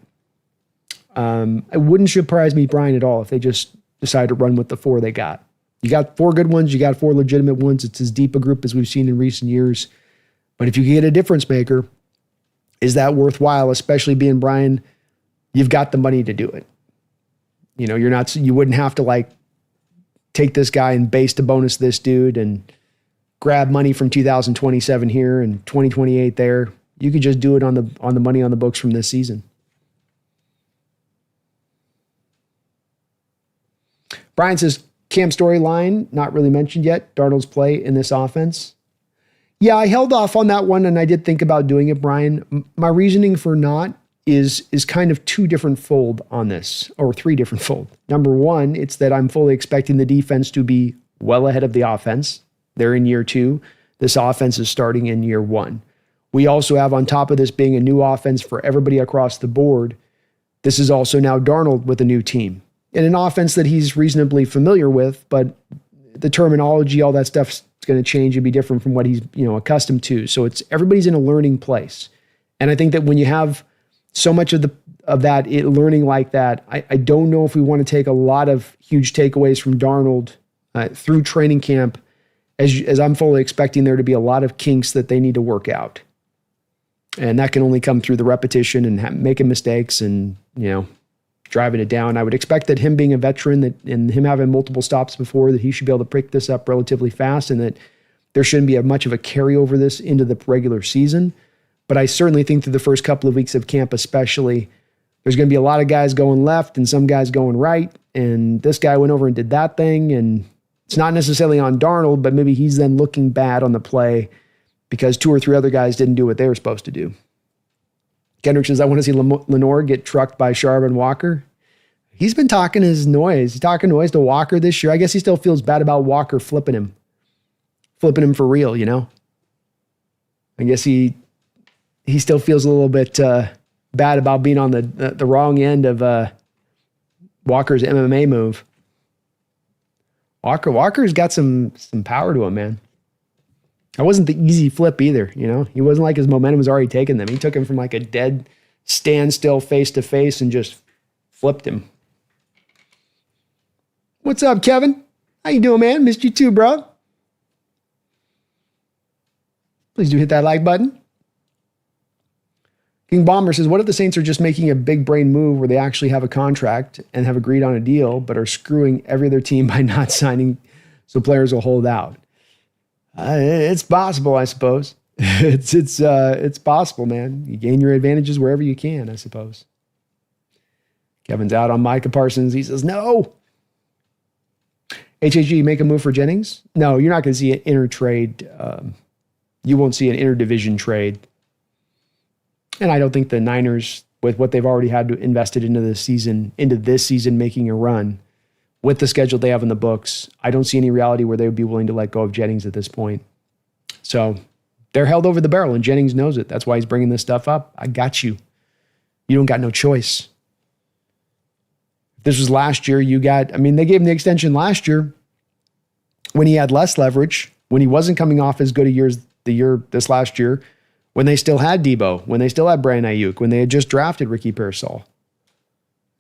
[SPEAKER 1] it wouldn't surprise me, Brian, at all if they just decide to run with the 4 they got. You got 4 good ones. You got 4 legitimate ones. It's as deep a group as we've seen in recent years. But if you get a difference maker, is that worthwhile, especially being Brian, you've got the money to do it. You wouldn't have to take this guy and base to bonus this dude and grab money from 2027 here and 2028 there. You could just do it on the money on the books from this season. Brian says, Cam storyline, not really mentioned yet. Darnold's play in this offense. Yeah, I held off on that one, and I did think about doing it, Brian. My reasoning for not is kind of 2 different fold on this, or 3 different fold. Number 1, it's that I'm fully expecting the defense to be well ahead of the offense. They're in year 2. This offense is starting in year 1. We also have, on top of this being a new offense for everybody across the board, this is also now Darnold with a new team. And an offense that he's reasonably familiar with, but the terminology, all that stuff's going to change and be different from what he's accustomed to. So everybody's in a learning place. And I think that when you have so much of that learning like that, I don't know if we want to take a lot of huge takeaways from Darnold through training camp, as I'm fully expecting there to be a lot of kinks that they need to work out. And that can only come through the repetition and making mistakes and, driving it down. I would expect that him being a veteran and him having multiple stops before, that he should be able to pick this up relatively fast and that there shouldn't be much of a carryover this into the regular season. But I certainly think through the first couple of weeks of camp especially, there's going to be a lot of guys going left and some guys going right. And this guy went over and did that thing. And it's not necessarily on Darnold, but maybe he's then looking bad on the play because 2 or 3 other guys didn't do what they were supposed to do. Kendrick says, I want to see Lenore get trucked by Sharp and Walker. He's been talking his noise. He's talking noise to Walker this year. I guess he still feels bad about Walker flipping him for real, I guess he still feels a little bit bad about being on the wrong end of Walker's MMA move. Walker's got some power to him, man. That wasn't the easy flip either, He wasn't like his momentum was already taking them. He took him from like a dead standstill face to face and just flipped him. What's up, Kevin? How you doing, man? Missed you too, bro. Please do hit that like button. King Bomber says, what if the Saints are just making a big brain move where they actually have a contract and have agreed on a deal, but are screwing every other team by not signing so players will hold out? It's possible, I suppose. It's possible, man. You gain your advantages wherever you can, I suppose. Kevin's out on Micah Parsons. He says, no. HHG, make a move for Jennings? No, you're not going to see an inter-trade. You won't see an interdivision trade. And I don't think the Niners, with what they've already had invested into this season, making a run, with the schedule they have in the books, I don't see any reality where they would be willing to let go of Jennings at this point. So they're held over the barrel, and Jennings knows it. That's why he's bringing this stuff up. I got you. You don't got no choice. If this was last year, they gave him the extension last year when he had less leverage, when he wasn't coming off as good this last year, when they still had Debo, when they still had Brandon Ayuk, when they had just drafted Ricky Pearsall.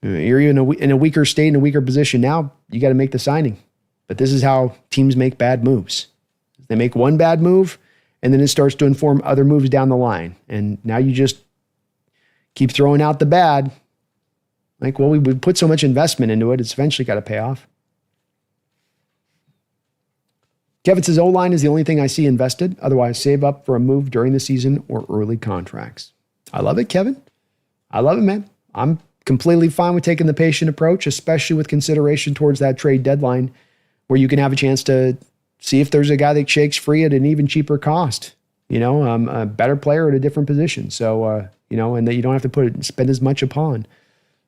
[SPEAKER 1] You're in a weaker state, in a weaker position now. You got to make the signing. But this is how teams make bad moves. They make one bad move, and then it starts to inform other moves down the line. And now you just keep throwing out the bad. Like, well, we would put so much investment into it, it's eventually got to pay off. Kevin says, O-line is the only thing I see invested. Otherwise, save up for a move during the season or early contracts. I love it, Kevin. I love it, man. I'm completely fine with taking the patient approach, especially with consideration towards that trade deadline where you can have a chance to see if there's a guy that shakes free at an even cheaper cost, a better player at a different position. So, and that you don't have to spend as much upon.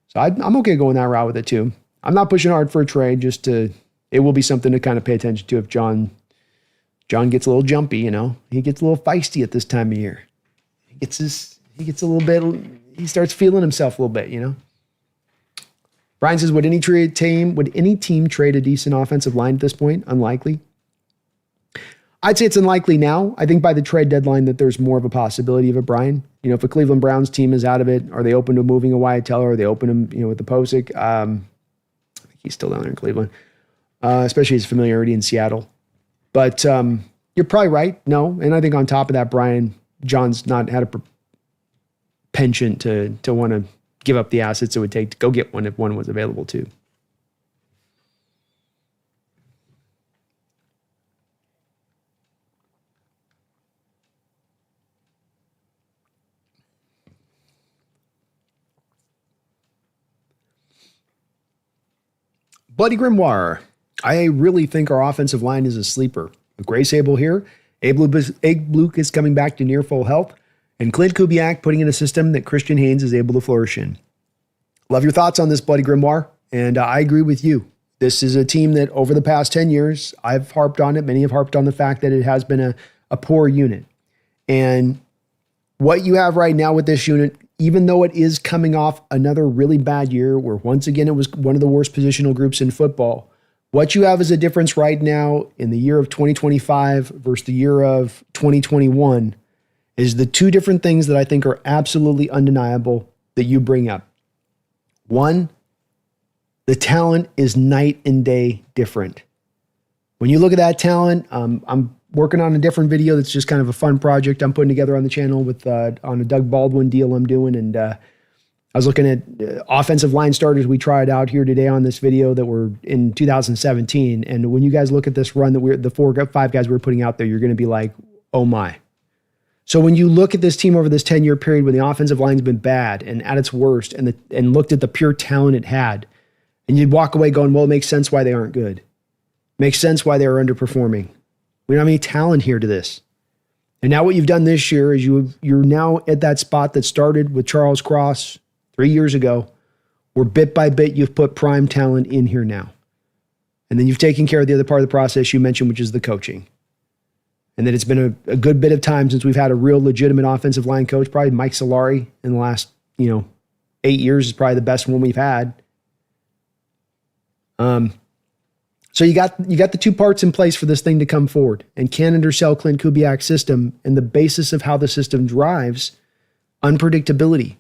[SPEAKER 1] So I'm okay going that route with it too. I'm not pushing hard for a trade, it will be something to kind of pay attention to if John gets a little jumpy, he gets a little feisty at this time of year. He starts feeling himself a little bit, Brian says, would any team trade a decent offensive line at this point? Unlikely. I'd say it's unlikely now. I think by the trade deadline that there's more of a possibility of it, Brian. If a Cleveland Browns team is out of it, are they open to moving a Wyatt Teller? Are they open to, with the Posick? I think he's still down there in Cleveland, especially his familiarity in Seattle. But you're probably right. No. And I think on top of that, Brian, John's not had a penchant to want to give up the assets it would take to go get one if one was available too. Bloody Grimoire. I really think our offensive line is a sleeper. With Gray Sable here, Abe Luke is coming back to near full health, and Clint Kubiak putting in a system that Christian Haynes is able to flourish in. Love your thoughts on this, Bloody Grimoire, and I agree with you. This is a team that over the past 10 years, I've harped on it. Many have harped on the fact that it has been a poor unit. And what you have right now with this unit, even though it is coming off another really bad year where once again it was one of the worst positional groups in football, what you have is a difference right now in the year of 2025 versus the year of 2021 is the two different things that I think are absolutely undeniable that you bring up. One, the talent is night and day different. When you look at that talent, I'm working on a different video that's just kind of a fun project I'm putting together on the channel with on a Doug Baldwin deal I'm doing. And I was looking at offensive line starters we tried out here today on this video that were in 2017. And when you guys look at this run that the 5 guys we're putting out there, you're going to be like, oh my. So when you look at this team over this 10-year period when the offensive line's been bad and at its worst and looked at the pure talent it had, and you'd walk away going, well, it makes sense why they aren't good. Makes sense why they are underperforming. We don't have any talent here to this. And now what you've done this year is you're now at that spot that started with Charles Cross 3 years ago, where bit by bit you've put prime talent in here now. And then you've taken care of the other part of the process you mentioned, which is the coaching. And then it's been a good bit of time since we've had a real legitimate offensive line coach. Probably Mike Solari in the last 8 years is probably the best one we've had. So you got the two parts in place for this thing to come forward. And can undersell Clint Kubiak's system and the basis of how the system drives unpredictability.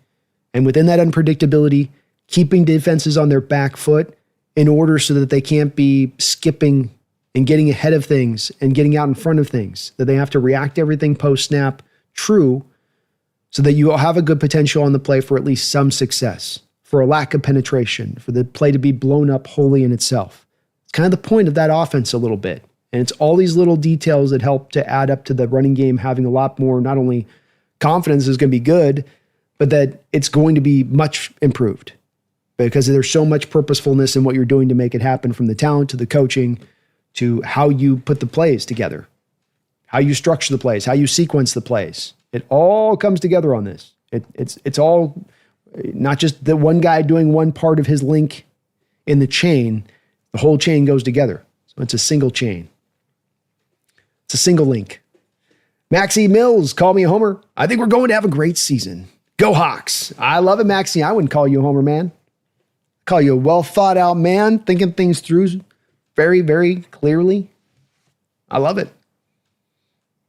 [SPEAKER 1] And within that unpredictability, keeping defenses on their back foot in order so that they can't be skipping and getting ahead of things and getting out in front of things, that they have to react to everything post-snap true so that you have a good potential on the play for at least some success, for a lack of penetration, for the play to be blown up wholly in itself. It's kind of the point of that offense a little bit. And it's all these little details that help to add up to the running game having a lot more, not only confidence is going to be good, but that it's going to be much improved because there's so much purposefulness in what you're doing to make it happen, from the talent to the coaching to how you put the plays together, how you structure the plays, how you sequence the plays. It all comes together on this. It's all not just the one guy doing one part of his link in the chain. The whole chain goes together. So it's a single chain. It's a single link. Maxie Mills, call me a homer. I think we're going to have a great season. Go Hawks. I love it, Maxie. I wouldn't call you a homer, man. I call you a well thought out man, thinking things through very, very clearly. I love it.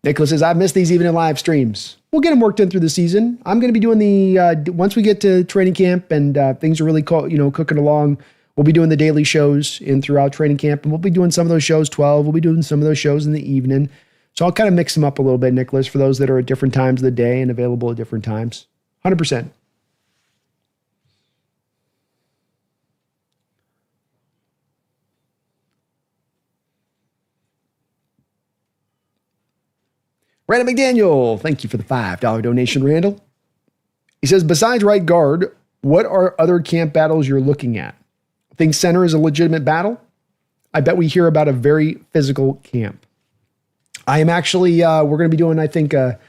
[SPEAKER 1] Nicholas says, I've missed these even in live streams. We'll get them worked in through the season. I'm going to be doing once we get to training camp and things are really cooking along, we'll be doing the daily shows in throughout training camp, and we'll be doing some of those shows 12. We'll be doing some of those shows in the evening. So I'll kind of mix them up a little bit, Nicholas, for those that are at different times of the day and available at different times. 100%. Randall McDaniel, thank you for the $5 donation, Randall. He says, besides right guard, what are other camp battles you're looking at? I think center is a legitimate battle. I bet we hear about a very physical camp. I am actually, we're going to be doing, I think, a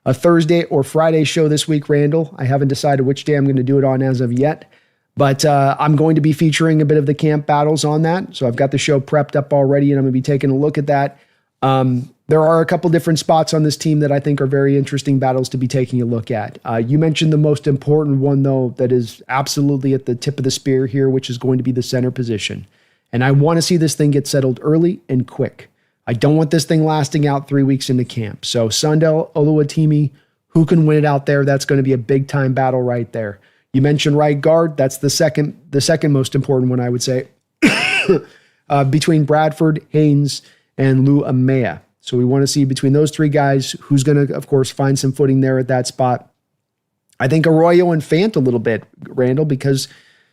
[SPEAKER 1] Thursday or Friday show this week, Randall. I haven't decided which day I'm going to do it on as of yet, but I'm going to be featuring a bit of the camp battles on that. So I've got the show prepped up already, and I'm going to be taking a look at that. There are a couple different spots on this team that I think are very interesting battles to be taking a look at. You mentioned the most important one, though, that is absolutely at the tip of the spear here, which is going to be the center position. And I want to see this thing get settled early and quick. I don't want this thing lasting out 3 weeks into camp. So Sundell, Oluwatimi, who can win it out there? That's going to be a big-time battle right there. You mentioned right guard. That's the second most important one, I would say, between Bradford, Haynes, and Lou Amea. So we want to see between those three guys who's going to, of course, find some footing there at that spot. I think Arroyo and Fant a little bit, Randall, because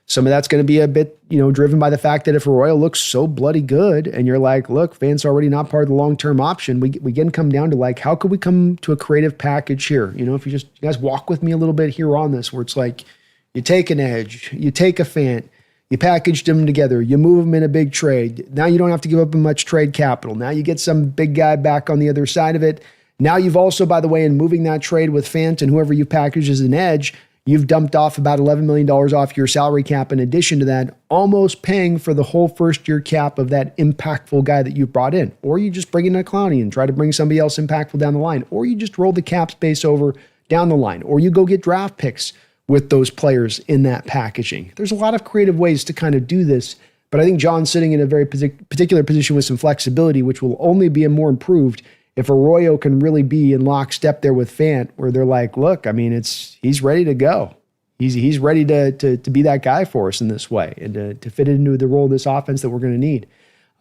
[SPEAKER 1] some of that's going to be a bit, driven by the fact that if Arroyo looks so bloody good and you're like, look, Fant's already not part of the long-term option, we again come down to like, how could we come to a creative package here? If you guys walk with me a little bit here on this, where it's like you take an edge, you take a Fant, you packaged them together. You move them in a big trade. Now you don't have to give up much trade capital. Now you get some big guy back on the other side of it. Now you've also, by the way, in moving that trade with Fant and whoever you package as an edge, you've dumped off about $11 million off your salary cap in addition to that, almost paying for the whole first-year cap of that impactful guy that you brought in. Or you just bring in a Clowney and try to bring somebody else impactful down the line. Or you just roll the cap space over down the line. Or you go get draft picks with those players in that packaging. There's a lot of creative ways to kind of do this, but I think John's sitting in a very particular position with some flexibility, which will only be more improved if Arroyo can really be in lockstep there with Fant, where they're like, look, I mean, he's ready to go. He's ready to be that guy for us in this way and to fit into the role of this offense that we're going to need.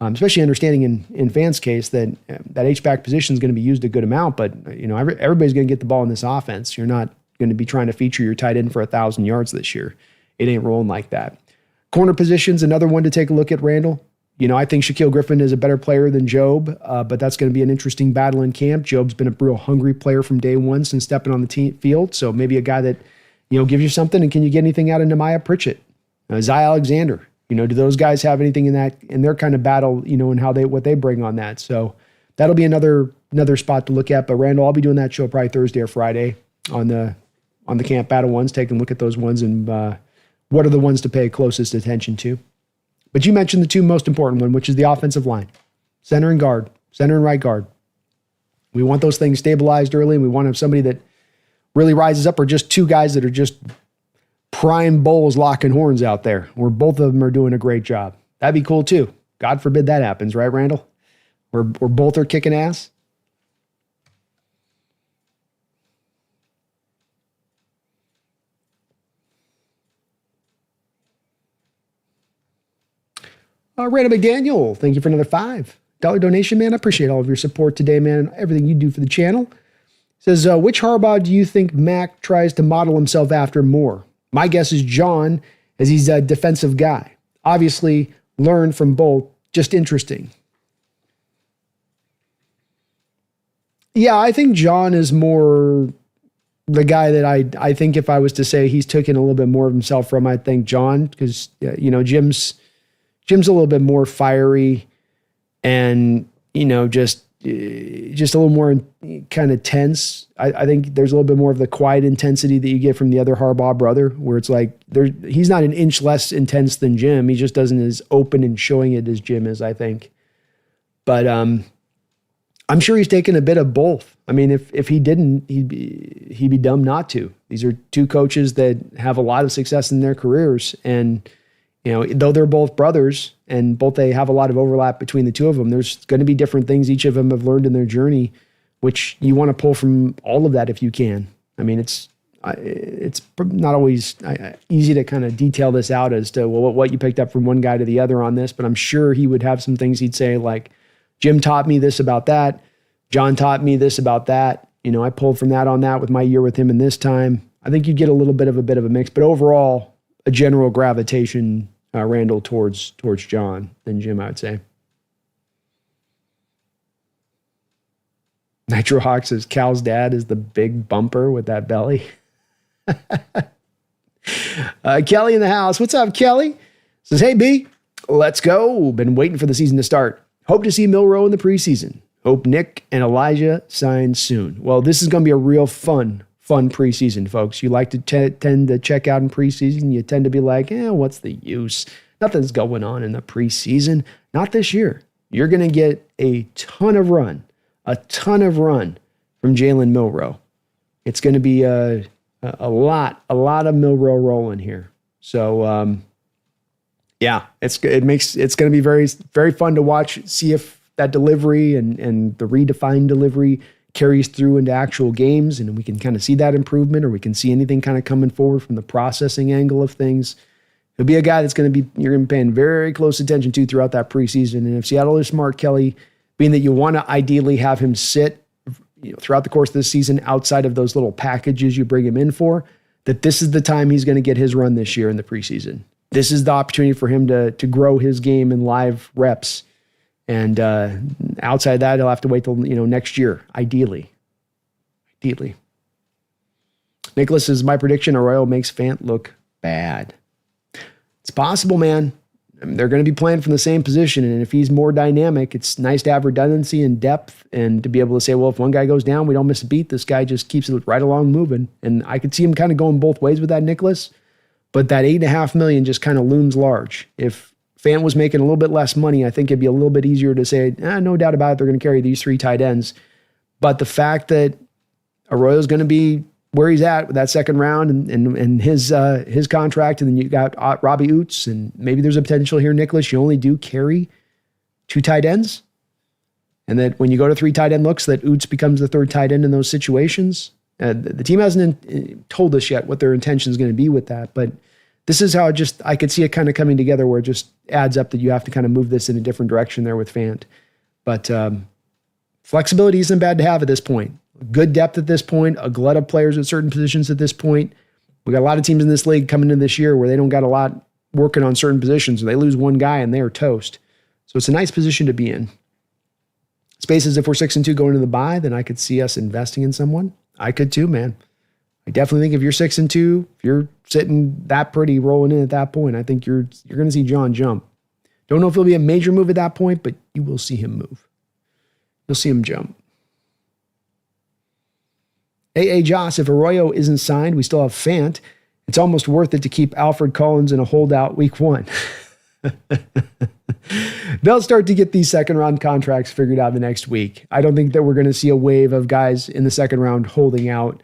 [SPEAKER 1] Especially understanding in Fant's case that H-back position is going to be used a good amount, but everybody's going to get the ball in this offense. You're not going to be trying to feature your tight end for 1,000 yards this year. It ain't rolling like that. Corner position's another one to take a look at, Randall. I think Shaquille Griffin is a better player than Job, but that's going to be an interesting battle in camp. Job's been a real hungry player from day one since stepping on the field, so maybe a guy that, gives you something. And can you get anything out of Nehemiah Pritchett? Zai Alexander? Do those guys have anything in their kind of battle, and what they bring on that? So that'll be another spot to look at. But Randall, I'll be doing that show probably Thursday or Friday on the camp battle ones, taking a look at those ones and what are the ones to pay closest attention to. But you mentioned the two most important one, which is the offensive line, center and right guard. We want those things stabilized early, and we want to have somebody that really rises up, or just two guys that are just prime bulls locking horns out there, where both of them are doing a great job. That'd be cool too. God forbid that happens, right, Randall? Where both are kicking ass. Randall McDaniel, thank you for another $5 donation, man. I appreciate all of your support today, man, and everything you do for the channel. Says, which Harbaugh do you think Mac tries to model himself after more? My guess is John, as he's a defensive guy. Obviously, learn from both. Just interesting. Yeah, I think John is more the guy that I think if I was to say he's taken a little bit more of himself from, I think John, because Jim's a little bit more fiery and just a little more kind of tense. I think there's a little bit more of the quiet intensity that you get from the other Harbaugh brother, where it's like he's not an inch less intense than Jim. He just doesn't as open and showing it as Jim is, I think. But I'm sure he's taken a bit of both. I mean, if he didn't, he'd be dumb not to. These are two coaches that have a lot of success in their careers, and though they're both brothers and both they have a lot of overlap between the two of them, there's going to be different things each of them have learned in their journey, which you want to pull from all of that if you can. I mean, it's not always easy to kind of detail this out as to what you picked up from one guy to the other on this, but I'm sure he would have some things he'd say like, Jim taught me this about that. John taught me this about that. I pulled from that on that with my year with him and this time. I think you'd get a bit of a mix, but overall, a general gravitation, Randall, towards John than Jim, I would say. Nitro Hawk says Cal's dad is the big bumper with that belly. Kelly in the house. What's up, Kelly? Says, hey, B, let's go. Been waiting for the season to start. Hope to see Milroe in the preseason. Hope Nick and Elijah sign soon. Well, this is going to be a real fun preseason, folks. You like to tend to check out in preseason. You tend to be like, what's the use? Nothing's going on in the preseason. Not this year. You're going to get a ton of run from Jalen Milroe. It's going to be a lot of Milroe rolling here. So, it's going to be very, very fun to watch, see if that delivery and the redefined delivery carries through into actual games, and we can kind of see that improvement, or we can see anything kind of coming forward from the processing angle of things. He'll be a guy you're going to be paying very close attention to throughout that preseason. And if Seattle is smart, Kelly, being that you want to ideally have him sit throughout the course of the season outside of those little packages you bring him in for, that this is the time he's going to get his run this year in the preseason. This is the opportunity for him to grow his game in live reps. And outside that, he'll have to wait till next year, ideally. Nicholas says, my prediction, Arroyo makes Fant look bad. It's possible, man. I mean, they're going to be playing from the same position, and if he's more dynamic, it's nice to have redundancy and depth, and to be able to say, well, if one guy goes down, we don't miss a beat. This guy just keeps it right along moving. And I could see him kind of going both ways with that, Nicholas. But that $8.5 million just kind of looms large. If Fant was making a little bit less money, I think it'd be a little bit easier to say, no doubt about it, they're going to carry these three tight ends. But the fact that Arroyo's going to be where he's at with that second round and his contract, and then you got Robbie Oots, and maybe there's a potential here, Nicholas, you only do carry two tight ends, and that when you go to three tight end looks, that Oots becomes the third tight end in those situations. The team hasn't told us yet what their intention is going to be with that, but this is how I could see it kind of coming together, where it just adds up that you have to kind of move this in a different direction there with Fant. But flexibility isn't bad to have at this point. Good depth at this point, a glut of players at certain positions at this point. We got a lot of teams in this league coming into this year where they don't got a lot working on certain positions. They lose one guy and they are toast. So it's a nice position to be in. Spaces, if we're 6-2 going into the bye, then I could see us investing in someone. I could too, man. I definitely think if you're 6-2, if you're sitting that pretty rolling in at that point, I think you're going to see John jump. Don't know if it'll be a major move at that point, but you will see him move. You'll see him jump. A.A. Joss, if Arroyo isn't signed, we still have Fant. It's almost worth it to keep Alfred Collins in a holdout week 1. They'll start to get these second-round contracts figured out the next week. I don't think that we're going to see a wave of guys in the second round holding out.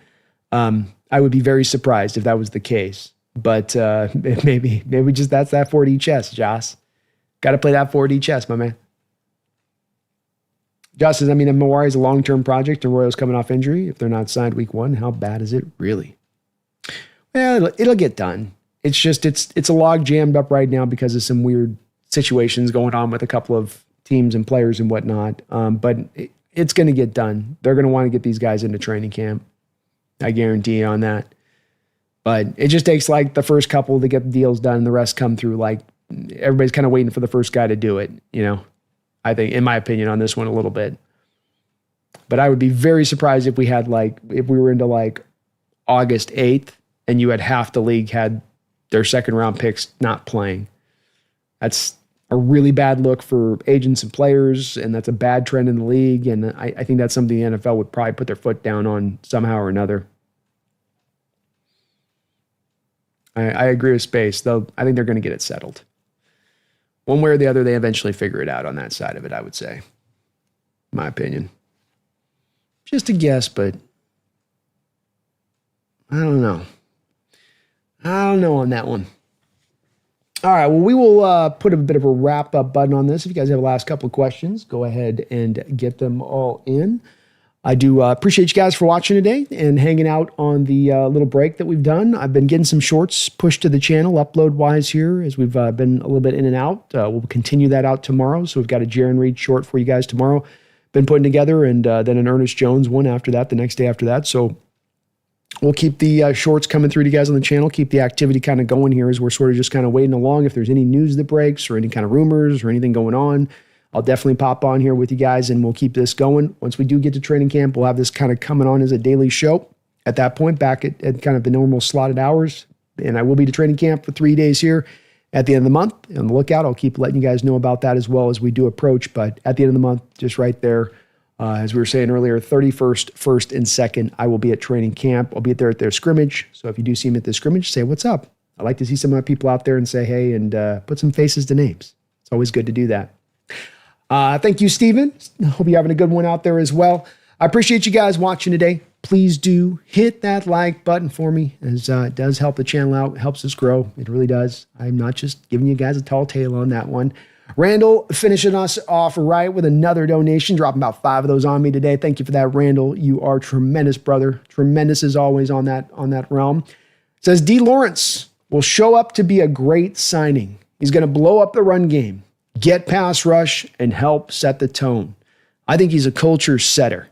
[SPEAKER 1] I would be very surprised if that was the case. But maybe just that's that 4D chess, Joss. Got to play that 4D chess, my man. Josh says, Mawari is a long-term project and Royals coming off injury. If they're not signed week 1, how bad is it really? Well, it'll get done. It's just, it's a log jammed up right now because of some weird situations going on with a couple of teams and players and whatnot. But it's going to get done. They're going to want to get these guys into training camp. I guarantee you on that. But it just takes like the first couple to get the deals done and the rest come through. Like everybody's kind of waiting for the first guy to do it, I think, in my opinion, on this one a little bit. But I would be very surprised if we were into like August 8th and you had half the league had their second round picks not playing. That's a really bad look for agents and players, and that's a bad trend in the league. And I think that's something the NFL would probably put their foot down on somehow or another. I agree with Space, though. I think they're going to get it settled. One way or the other, they eventually figure it out on that side of it, I would say. My opinion. Just a guess, but I don't know. I don't know on that one. All right, well, we will put a bit of a wrap-up button on this. If you guys have the last couple of questions, go ahead and get them all in. I do appreciate you guys for watching today and hanging out on the little break that we've done. I've been getting some shorts pushed to the channel upload-wise here as we've been a little bit in and out. We'll continue that out tomorrow. So we've got a Jaron Reed short for you guys tomorrow. Been putting together, and then an Ernest Jones one after that, the next day after that. So we'll keep the shorts coming through to you guys on the channel, keep the activity kind of going here as we're sort of just kind of waiting along. If there's any news that breaks or any kind of rumors or anything going on, I'll definitely pop on here with you guys and we'll keep this going. Once we do get to training camp, we'll have this kind of coming on as a daily show. At that point, back at kind of the normal slotted hours. And I will be to training camp for 3 days here at the end of the month. On the lookout, I'll keep letting you guys know about that as well as we do approach. But at the end of the month, just right there, as we were saying earlier, 31st, 1st, and 2nd, I will be at training camp. I'll be there at their scrimmage. So if you do see me at the scrimmage, say, what's up? I like to see some of my people out there and say, hey, and put some faces to names. It's always good to do that. Thank you, Steven. Hope you're having a good one out there as well. I appreciate you guys watching today. Please do hit that like button for me, as it does help the channel out, helps us grow. It really does. I'm not just giving you guys a tall tale on that one. Randall finishing us off right with another donation, dropping about 5 of those on me today. Thank you for that, Randall. You are tremendous, brother. Tremendous as always on that realm. It says D. Lawrence will show up to be a great signing. He's going to blow up the run game, get pass rush, and help set the tone. I think he's a culture setter.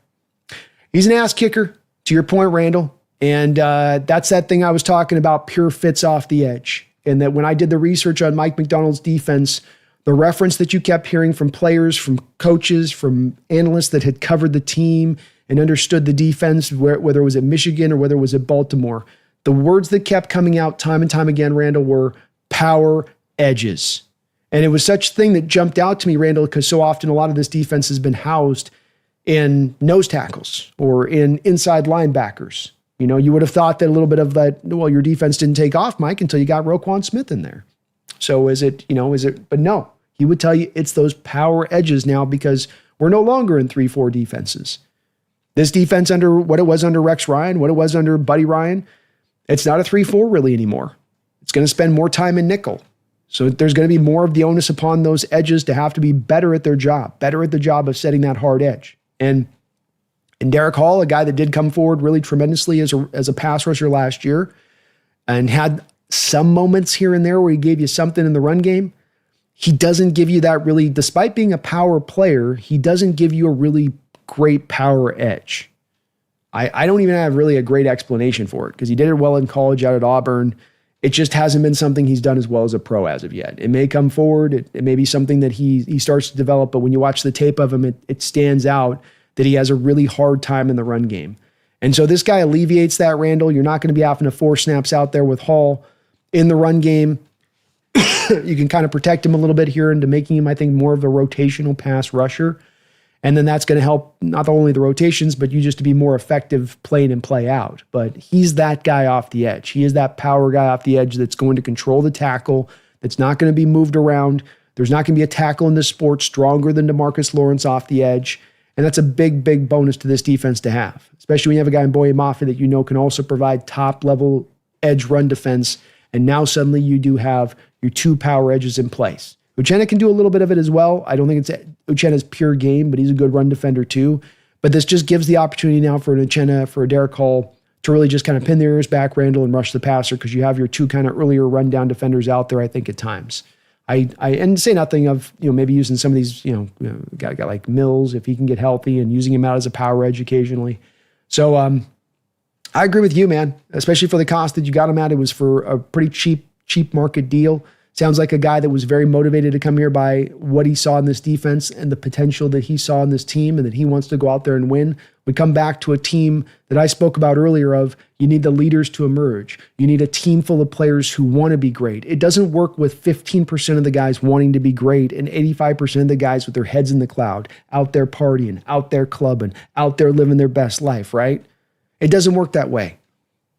[SPEAKER 1] He's an ass kicker, to your point, Randall. And that's that thing I was talking about, pure fits off the edge. And that when I did the research on Mike Macdonald's defense, the reference that you kept hearing from players, from coaches, from analysts that had covered the team and understood the defense, whether it was at Michigan or whether it was at Baltimore, the words that kept coming out time and time again, Randall, were power edges. And it was such a thing that jumped out to me, Randall, because so often a lot of this defense has been housed in nose tackles or in inside linebackers. You know, you would have thought that a little bit of that, well, your defense didn't take off, Mike, until you got Roquan Smith in there. So but no, he would tell you it's those power edges now because we're no longer in 3-4 defenses. This defense under what it was under Rex Ryan, what it was under Buddy Ryan, it's not a 3-4 really anymore. It's going to spend more time in nickel. So there's going to be more of the onus upon those edges to have to be better at their job, better at the job of setting that hard edge. And Derek Hall, a guy that did come forward really tremendously as a pass rusher last year and had some moments here and there where he gave you something in the run game, he doesn't give you that really, despite being a power player, he doesn't give you a really great power edge. I don't even have really a great explanation for it because he did it well in college out at Auburn. It just hasn't been something he's done as well as a pro as of yet. It may come forward. It may be something that he starts to develop, but when you watch the tape of him, it stands out that he has a really hard time in the run game. And so this guy alleviates that, Randall. You're not going to be having to force snaps out there with Hall in the run game. You can kind of protect him a little bit here into making him, I think, more of a rotational pass rusher. And then that's going to help not only the rotations, but you just to be more effective playing and play out. But he's that guy off the edge. He is that power guy off the edge that's going to control the tackle, that's not going to be moved around. There's not going to be a tackle in this sport stronger than DeMarcus Lawrence off the edge. And that's a big, big bonus to this defense to have, especially when you have a guy in Boye Mafe that you know can also provide top-level edge run defense. And now suddenly you do have your 2 power edges in place. Uchenna can do a little bit of it as well. I don't think it's Uchenna's pure game, but he's a good run defender too. But this just gives the opportunity now for an Uchenna, for a Derek Hall, to really just kind of pin their ears back, Randall, and rush the passer because you have your 2 kind of earlier rundown defenders out there, I think, at times. And say nothing of, maybe using some of these, guy like Mills, if he can get healthy, and using him out as a power edge occasionally. So I agree with you, man, especially for the cost that you got him at. It was for a pretty cheap market deal. Sounds like a guy that was very motivated to come here by what he saw in this defense and the potential that he saw in this team and that he wants to go out there and win. We come back to a team that I spoke about earlier of you need the leaders to emerge. You need a team full of players who want to be great. It doesn't work with 15% of the guys wanting to be great and 85% of the guys with their heads in the cloud, out there partying, out there clubbing, out there living their best life, right? It doesn't work that way.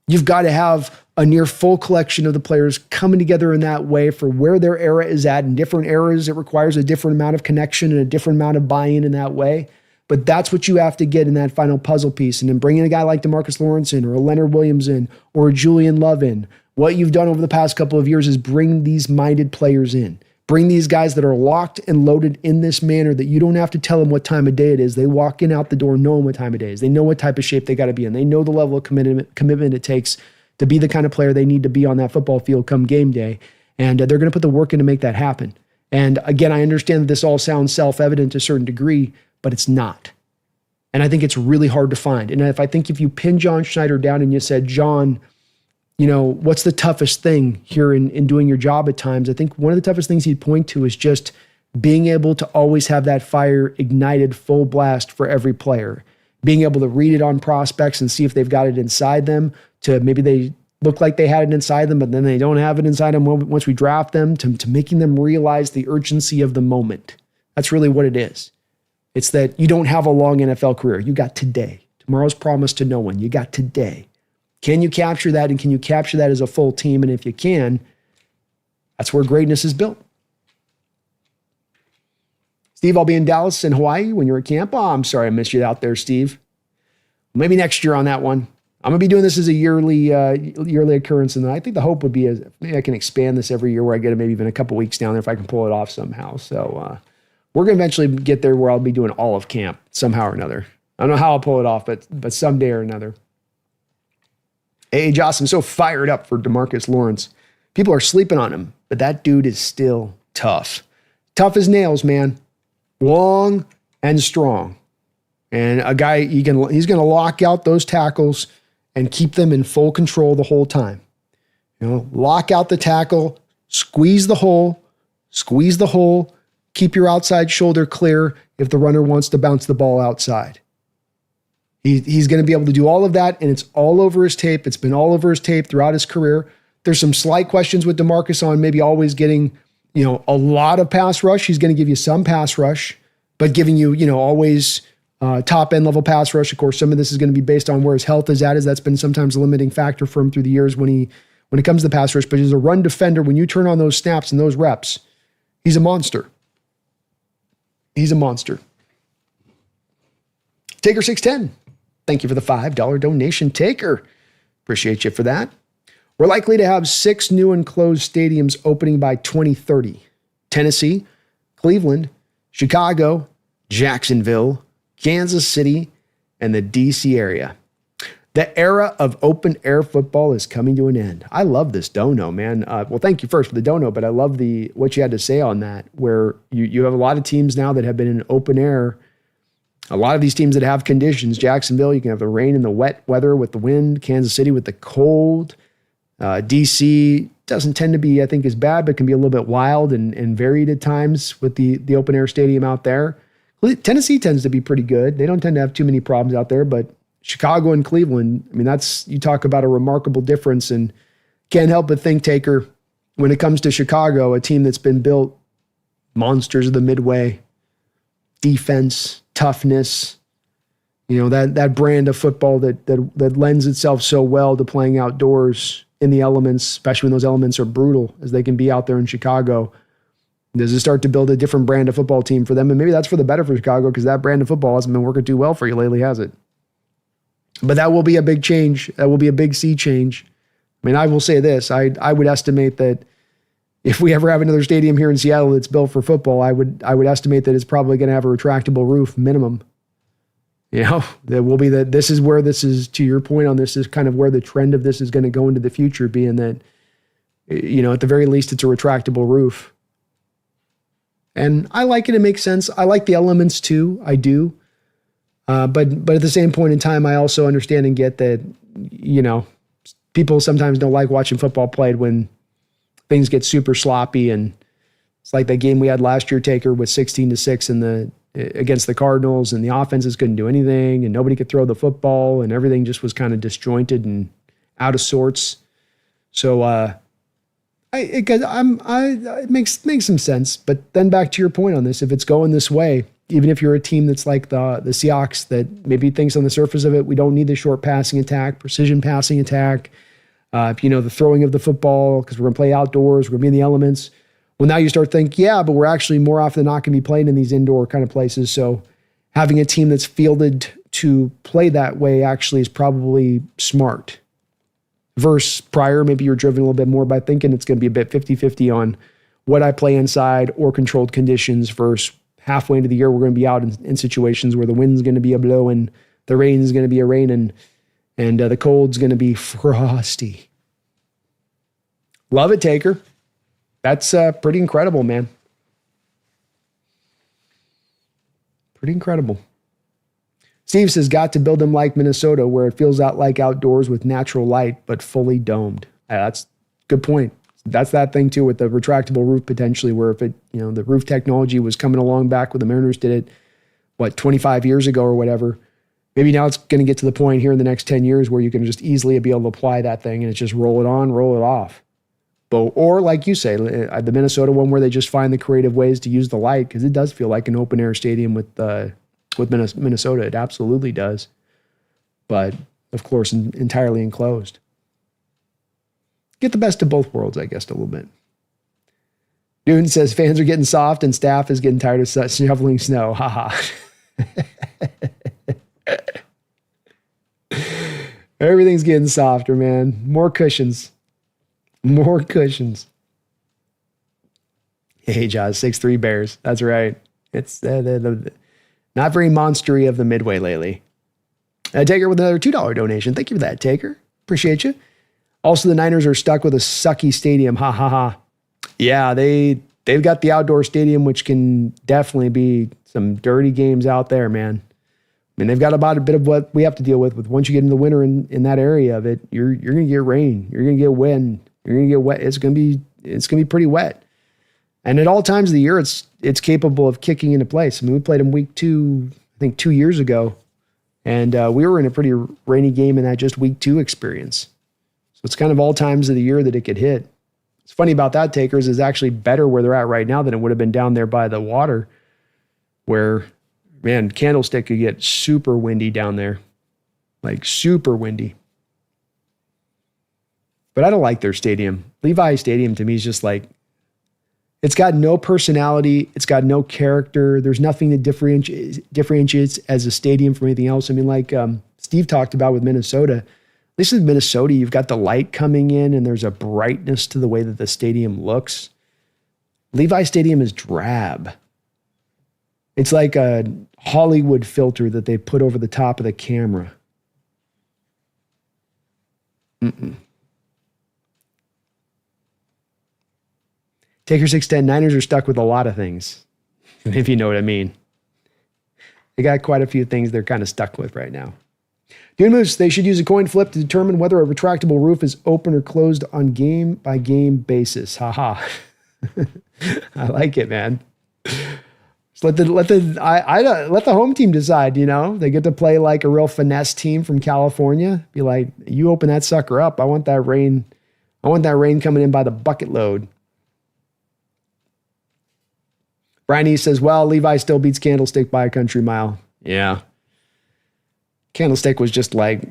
[SPEAKER 1] You've got to have a near full collection of the players coming together in that way for where their era is at. In different eras, it requires a different amount of connection and a different amount of buy-in in that way. But that's what you have to get in that final puzzle piece. And then bringing a guy like DeMarcus Lawrence in or a Leonard Williams in or a Julian Love in, what you've done over the past couple of years is bring these minded players in. Bring these guys that are locked and loaded in this manner that you don't have to tell them what time of day it is. They walk in out the door knowing what time of day it is. They know what type of shape they got to be in. They know the level of commitment it takes to be the kind of player they need to be on that football field come game day. And they're going to put the work in to make that happen. And again, I understand that this all sounds self-evident to a certain degree, but it's not. And I think it's really hard to find. And if you pin John Schneider down and you said, John, what's the toughest thing here in doing your job at times? I think one of the toughest things he'd point to is just being able to always have that fire ignited full blast for every player. Being able to read it on prospects and see if they've got it inside them, to maybe they look like they had it inside them, but then they don't have it inside them once we draft them, to making them realize the urgency of the moment. That's really what it is. It's that you don't have a long NFL career. You got today. Tomorrow's promised to no one. You got today. Can you capture that, and can you capture that as a full team? And if you can, that's where greatness is built. Steve, I'll be in Dallas and Hawaii when you're at camp. Oh, I'm sorry I missed you out there, Steve. Maybe next year on that one. I'm going to be doing this as a yearly occurrence, and I think the hope would be maybe I can expand this every year where I get maybe even a couple weeks down there if I can pull it off somehow. So we're going to eventually get there where I'll be doing all of camp somehow or another. I don't know how I'll pull it off, but someday or another. Hey, Joss, I'm so fired up for DeMarcus Lawrence. People are sleeping on him, but that dude is still tough. Tough as nails, man. Long and strong. And a guy, he's going to lock out those tackles and keep them in full control the whole time. Lock out the tackle, squeeze the hole, keep your outside shoulder clear if the runner wants to bounce the ball outside. He's going to be able to do all of that, and it's all over his tape. It's been all over his tape throughout his career. There's some slight questions with DeMarcus on maybe always getting, a lot of pass rush. He's going to give you some pass rush, but giving you, always top end level pass rush. Of course, some of this is going to be based on where his health is at, as that's been sometimes a limiting factor for him through the years when it comes to the pass rush. But as a run defender, when you turn on those snaps and those reps, he's a monster. He's a monster. Taker 610. Thank you for the $5 donation, Taker. Appreciate you for that. We're likely to have 6 new enclosed stadiums opening by 2030. Tennessee, Cleveland, Chicago, Jacksonville, Kansas City, and the DC area. The era of open air football is coming to an end. I love this dono, man. Well, thank you first for the dono, but I love what you had to say on that, where you have a lot of teams now that have been in open air. A lot of these teams that have conditions. Jacksonville, you can have the rain and the wet weather with the wind. Kansas City with the cold. DC doesn't tend to be, I think, as bad, but can be a little bit wild and varied at times with the open air stadium out there. Tennessee tends to be pretty good. They don't tend to have too many problems out there, but Chicago and Cleveland, I mean, you talk about a remarkable difference, and can't help but think, Taker, when it comes to Chicago, a team that's been built, monsters of the Midway, defense, toughness, that brand of football that lends itself so well to playing outdoors in the elements, especially when those elements are brutal as they can be out there in Chicago. Does it start to build a different brand of football team for them? And maybe that's for the better for Chicago, because that brand of football hasn't been working too well for you lately, has it? But that will be a big change. That will be a big sea change. I mean, I will say this. I would estimate that if we ever have another stadium here in Seattle that's built for football, I would estimate that it's probably going to have a retractable roof minimum. That will be this is where this is, to your point on this, is kind of where the trend of this is going to go into the future, being that, at the very least, it's a retractable roof. And I like it. It makes sense. I like the elements too. I do. But at the same point in time, I also understand and get that, people sometimes don't like watching football played when things get super sloppy, and it's like that game we had last year, Taker, with 16-6 against the Cardinals, and the offenses couldn't do anything, and nobody could throw the football, and everything just was kind of disjointed and out of sorts. So it makes some sense. But then back to your point on this, if it's going this way, even if you're a team that's like the Seahawks, that maybe thinks on the surface of it, we don't need the short passing attack, precision passing attack, the throwing of the football, because we're going to play outdoors, we're going to be in the elements. Well, now you start thinking, yeah, but we're actually more often than not going to be playing in these indoor kind of places. So having a team that's fielded to play that way actually is probably smart. Versus prior, maybe you're driven a little bit more by thinking it's going to be a bit 50-50 on what I play inside or controlled conditions versus halfway into the year, we're going to be out in situations where the wind's going to be a blowing, the rain's going to be a raining, and the cold's going to be frosty. Love it, Taker. That's pretty incredible, man. Pretty incredible. Steve says, got to build them like Minnesota, where it feels out like outdoors with natural light, but fully domed. That's a good point. That's that thing too with the retractable roof potentially, where if it, the roof technology was coming along back when the Mariners did it, 25 years ago or whatever. Maybe now it's going to get to the point here in the next 10 years where you can just easily be able to apply that thing and it's just roll it on, roll it off. Or like you say, the Minnesota one where they just find the creative ways to use the light, because it does feel like an open air stadium with Minnesota. It absolutely does. But of course, entirely enclosed. Get the best of both worlds, I guess, a little bit. Dune says fans are getting soft and staff is getting tired of shoveling snow. Haha. Everything's getting softer, man. More cushions. More cushions. Hey, Josh, 6'3" Bears. That's right. It's not very monstery of the Midway lately. Taker with another $2 donation. Thank you for that, Taker. Appreciate you. Also, the Niners are stuck with a sucky stadium. Ha, ha, ha. Yeah, they've got the outdoor stadium, which can definitely be some dirty games out there, man. I mean, they've got about a bit of what we have to deal with once you get into the winter in that area of it. You're going to get rain. You're going to get wind. You're going to get wet. It's going to be pretty wet. And at all times of the year, it's capable of kicking into place. I mean, we played them week 2, I think 2 years ago, and we were in a pretty rainy game in that just week 2 experience. So it's kind of all times of the year that it could hit. What's funny about that, Takers, is actually better where they're at right now than it would have been down there by the water, where, man, Candlestick could get super windy down there, like super windy. But I don't like their stadium. Levi Stadium to me is just like, it's got no personality. It's got no character. There's nothing that differentiates as a stadium from anything else. I mean, like Steve talked about with Minnesota, at least with Minnesota, you've got the light coming in and there's a brightness to the way that the stadium looks. Levi Stadium is drab. It's like a Hollywood filter that they put over the top of the camera. Taker 610, Niners are stuck with a lot of things, if you know what I mean. They got quite a few things they're kind of stuck with right now. Dune Moose, they should use a coin flip to determine whether a retractable roof is open or closed on game-by-game basis. Haha. I like it, man. Just let the home team decide, They get to play like a real finesse team from California. Be like, you open that sucker up. I want that rain coming in by the bucket load. Brian E says, well, Levi still beats Candlestick by a country mile. Yeah. Candlestick was just like,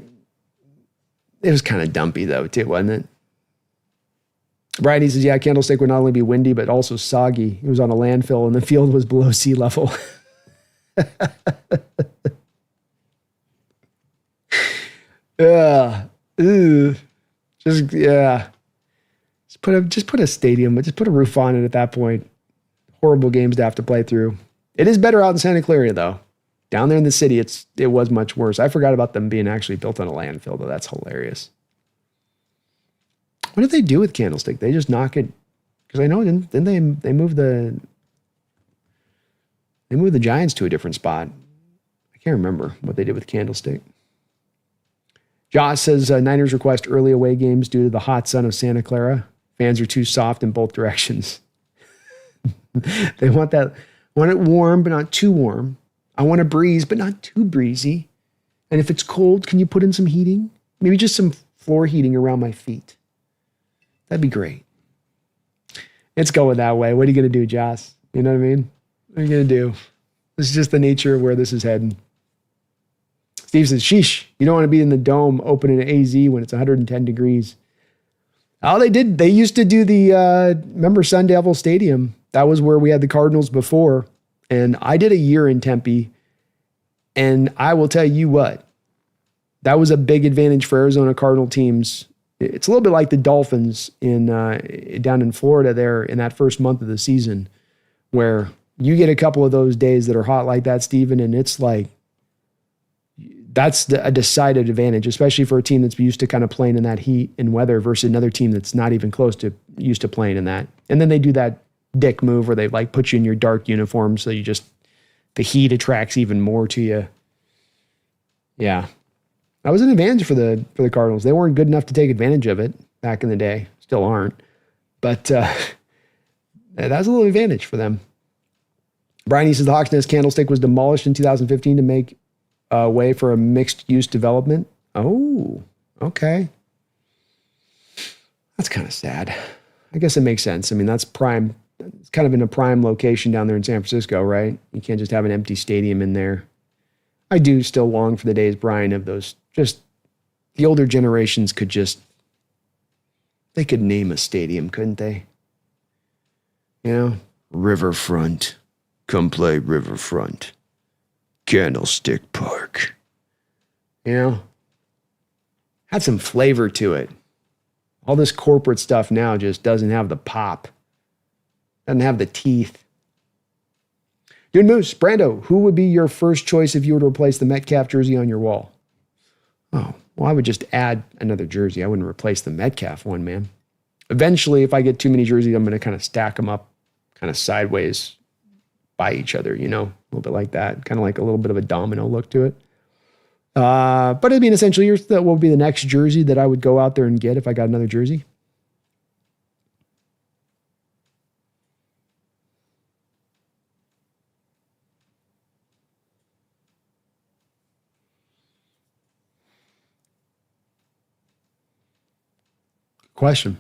[SPEAKER 1] it was kind of dumpy though, too, wasn't it? Brian E says, yeah, Candlestick would not only be windy, but also soggy. It was on a landfill and the field was below sea level. Just put a stadium, but just put a roof on it at that point. Horrible games to have to play through. It is better out in Santa Clara, though. Down there in the city, it was much worse. I forgot about them being actually built on a landfill, though. That's hilarious. What did they do with Candlestick? They just knock it, because I know didn't they move the Giants to a different spot. I can't remember what they did with Candlestick. Josh says Niners request early away games due to the hot sun of Santa Clara. Fans are too soft in both directions. They want it warm, but not too warm. I want a breeze, but not too breezy. And if it's cold, can you put in some heating? Maybe just some floor heating around my feet. That'd be great. It's going that way. What are you going to do, Joss? You know what I mean? What are you going to do? This is just the nature of where this is heading. Steve says, sheesh, you don't want to be in the dome open in AZ when it's 110 degrees. Oh, they did. They used to do remember Sun Devil Stadium? That was where we had the Cardinals before. And I did a year in Tempe. And I will tell you what, that was a big advantage for Arizona Cardinal teams. It's a little bit like the Dolphins down in Florida there in that first month of the season, where you get a couple of those days that are hot like that, Steven, and it's like, that's a decided advantage, especially for a team that's used to kind of playing in that heat and weather versus another team that's not even close to used to playing in that. And then they do that dick move where they like put you in your dark uniform so the heat attracts even more to you. Yeah. That was an advantage for the Cardinals. They weren't good enough to take advantage of it back in the day. Still aren't. But that was a little advantage for them. Brian says the Hawks Nest candlestick was demolished in 2015 to make way for a mixed-use development. Oh, okay. That's kind of sad. I guess it makes sense. I mean, that's prime. It's kind of in a prime location down there in San Francisco, right? You can't just have an empty stadium in there. I do still long for the days, Brian, of those. Just the older generations they could name a stadium, couldn't they? You know, Riverfront. Come play Riverfront. Candlestick Park. You know, had some flavor to it. All this corporate stuff now just doesn't have the pop. Doesn't have the teeth. Dude Moose, Brando, who would be your first choice if you were to replace the Metcalf jersey on your wall? Oh, well, I would just add another jersey. I wouldn't replace the Metcalf one, man. Eventually, if I get too many jerseys, I'm going to kind of stack them up kind of sideways by each other, you know, a little bit like that. Kind of like a little bit of a domino look to it. But I mean, essentially, what would be the next jersey that I would go out there and get if I got another jersey? Question.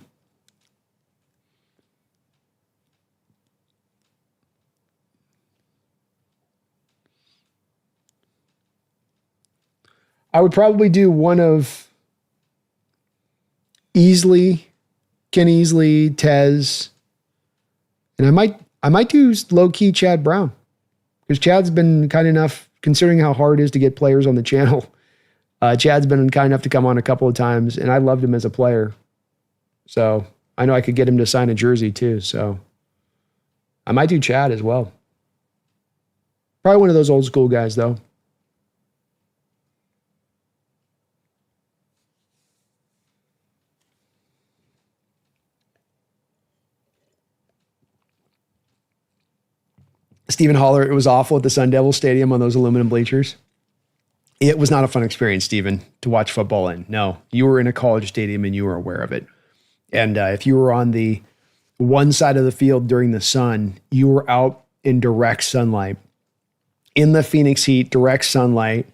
[SPEAKER 1] I would probably do one of Ken Easley, Tez, and I might do low-key Chad Brown, because Chad's been kind enough, considering how hard it is to get players on the channel. Chad's been kind enough to come on a couple of times, and I loved him as a player. So I know I could get him to sign a jersey too. So I might do Chad as well. Probably one of those old school guys though. Stephen Holler, it was awful at the Sun Devil Stadium on those aluminum bleachers. It was not a fun experience, Stephen, to watch football in. No, you were in a college stadium and you were aware of it. And if you were on the one side of the field during the sun, you were out in direct sunlight, in the Phoenix heat, direct sunlight.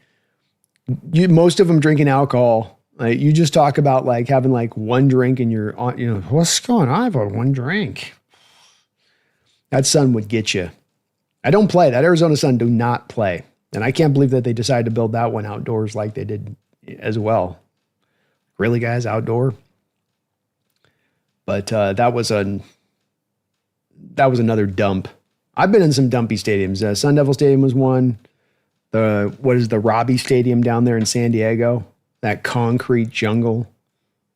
[SPEAKER 1] Most of them drinking alcohol. Like, you just talk about like having like one drink and you're on, you know, what's going on? I've had one drink. That sun would get you. I don't play. That Arizona sun do not play. And I can't believe that they decided to build that one outdoors like they did as well. Really, guys, outdoor? But that was another dump. I've been in some dumpy stadiums. Sun Devil Stadium was one. The Robbie Stadium down there in San Diego? That concrete jungle.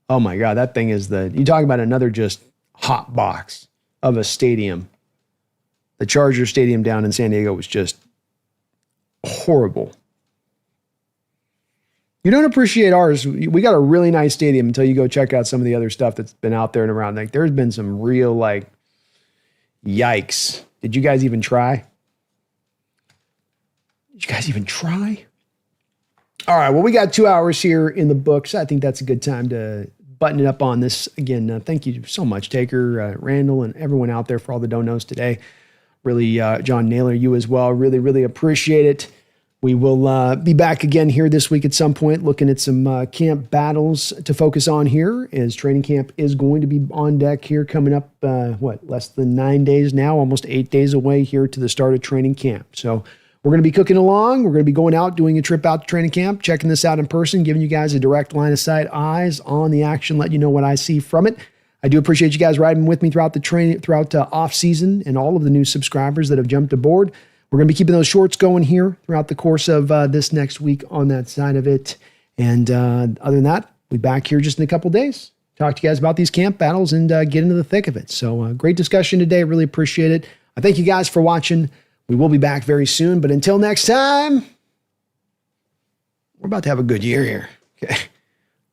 [SPEAKER 1] Oh my God, that thing is you talk about another just hot box of a stadium. The Charger Stadium down in San Diego was just horrible. You don't appreciate ours. We got a really nice stadium until you go check out some of the other stuff that's been out there and around. Like, there's been some real, like, yikes. Did you guys even try? All right, well, we got 2 hours here in the books. I think that's a good time to button it up on this. Again, thank you so much, Taker, Randall, and everyone out there for all the donos today. Really, John Naylor, you as well. Really, really appreciate it. We will be back again here this week at some point, looking at some camp battles to focus on here, as training camp is going to be on deck here coming up, less than 9 days now, almost 8 days away here to the start of training camp. So we're going to be cooking along. We're going to be going out, doing a trip out to training camp, checking this out in person, giving you guys a direct line of sight, eyes on the action, letting you know what I see from it. I do appreciate you guys riding with me throughout the off season, and all of the new subscribers that have jumped aboard. We're going to be keeping those shorts going here throughout the course of this next week on that side of it. And other than that, we'll be back here just in a couple days. Talk to you guys about these camp battles and get into the thick of it. So great discussion today. Really appreciate it. I thank you guys for watching. We will be back very soon. But until next time, we're about to have a good year here. Okay,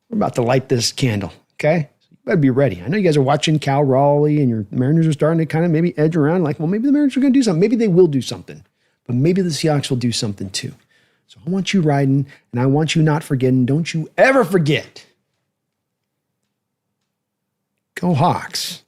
[SPEAKER 1] we're about to light this candle. Okay, so you better be ready. I know you guys are watching Cal Raleigh, and your Mariners are starting to kind of maybe edge around. Like, well, maybe the Mariners are going to do something. Maybe they will do something. But maybe the Seahawks will do something too. So I want you riding, and I want you not forgetting. Don't you ever forget. Go Hawks.